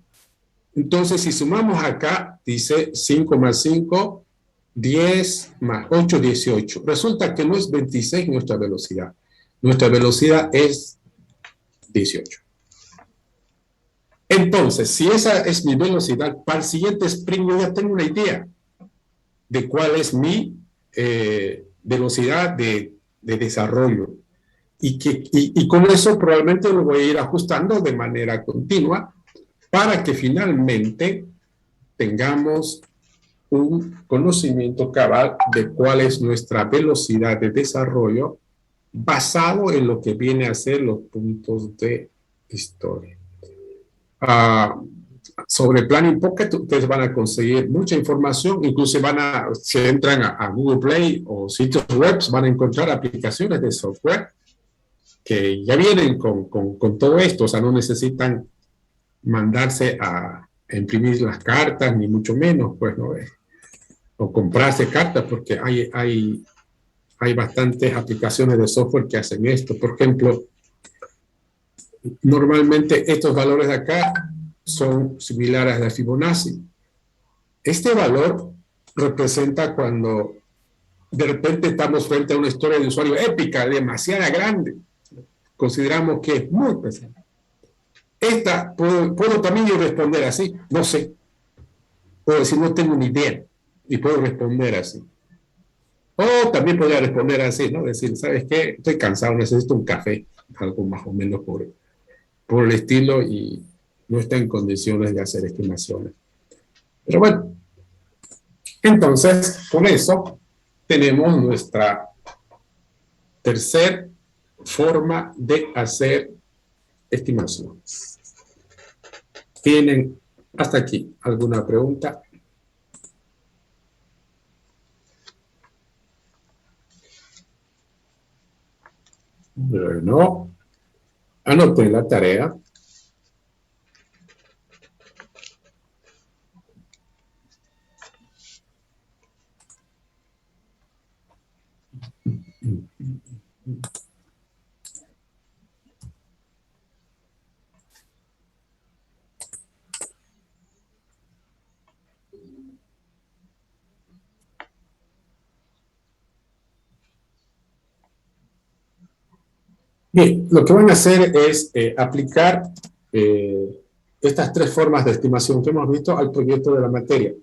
Entonces, si sumamos acá, dice 5 más 5, 10 más 8, 18. Resulta que no es 26 nuestra velocidad. Nuestra velocidad es 18. Entonces, si esa es mi velocidad, para el siguiente sprint yo ya tengo una idea de cuál es mi velocidad de desarrollo. Y con eso probablemente lo voy a ir ajustando de manera continua para que finalmente tengamos un conocimiento cabal de cuál es nuestra velocidad de desarrollo basado en lo que viene a ser los puntos de historia. Sobre Planning Pocket, ustedes van a conseguir mucha información, incluso si entran a Google Play o sitios web, van a encontrar aplicaciones de software que ya vienen con todo esto, o sea, no necesitan mandarse a imprimir las cartas, ni mucho menos, pues, ¿no? O comprarse cartas, porque hay bastantes aplicaciones de software que hacen esto. Por ejemplo, normalmente estos valores de acá son similares a la Fibonacci. Este valor representa cuando de repente estamos frente a una historia de usuario épica, demasiado grande. Consideramos que es muy pesada. Esta, puedo también yo responder así, no sé. Puedo decir, no tengo ni idea, y puedo responder así. O también podría responder así, ¿no? Decir, ¿sabes qué? Estoy cansado, necesito un café, algo más o menos por el estilo, y no está en condiciones de hacer estimaciones. Pero bueno, entonces, con eso tenemos nuestra tercera forma de hacer estimaciones. ¿Tienen hasta aquí alguna pregunta? Bueno, anoten la tarea. Bien, lo que van a hacer es aplicar estas tres formas de estimación que hemos visto al proyecto de la materia,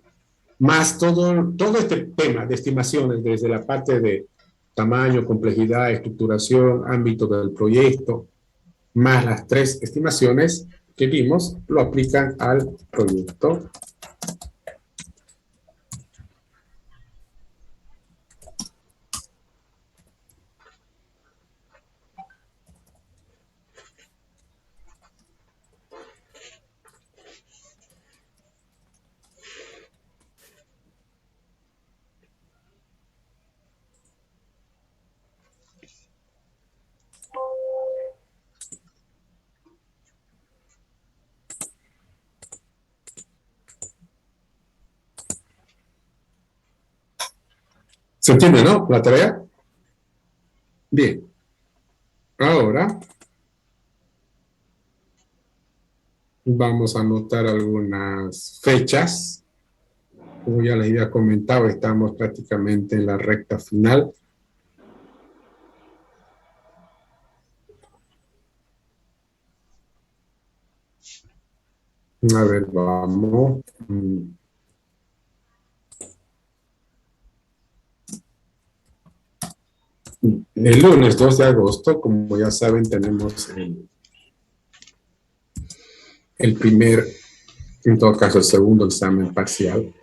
más todo este tema de estimaciones desde la parte de tamaño, complejidad, estructuración, ámbito del proyecto, más las tres estimaciones que vimos, lo aplican al proyecto. ¿Se entiende, no? La tarea. Bien. Ahora vamos a anotar algunas fechas. Como ya les había comentado, estamos prácticamente en la recta final. A ver, vamos. El lunes 2 de agosto, como ya saben, tenemos el primer, en todo caso, el segundo examen parcial.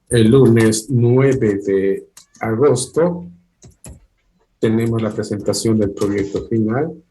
El lunes 9 de agosto tenemos la presentación del proyecto final.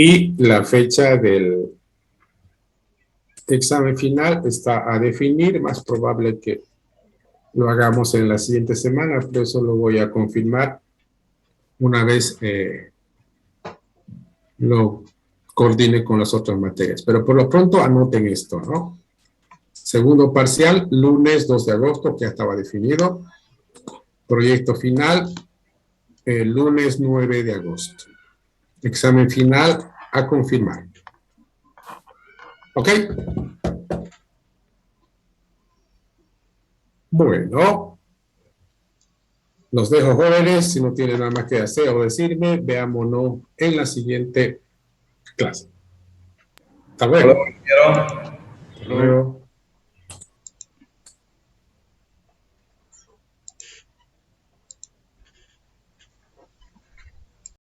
Y la fecha del examen final está a definir, más probable que lo hagamos en la siguiente semana, pero eso lo voy a confirmar una vez lo coordine con las otras materias. Pero por lo pronto anoten esto, ¿no? Segundo parcial, lunes 2 de agosto, que ya estaba definido. Proyecto final, el lunes 9 de agosto. Examen final a confirmar. ¿Ok? Bueno. Los dejo, jóvenes. Si no tienen nada más que hacer o decirme, veámonos en la siguiente clase. Hasta luego. Hasta luego, ingeniero.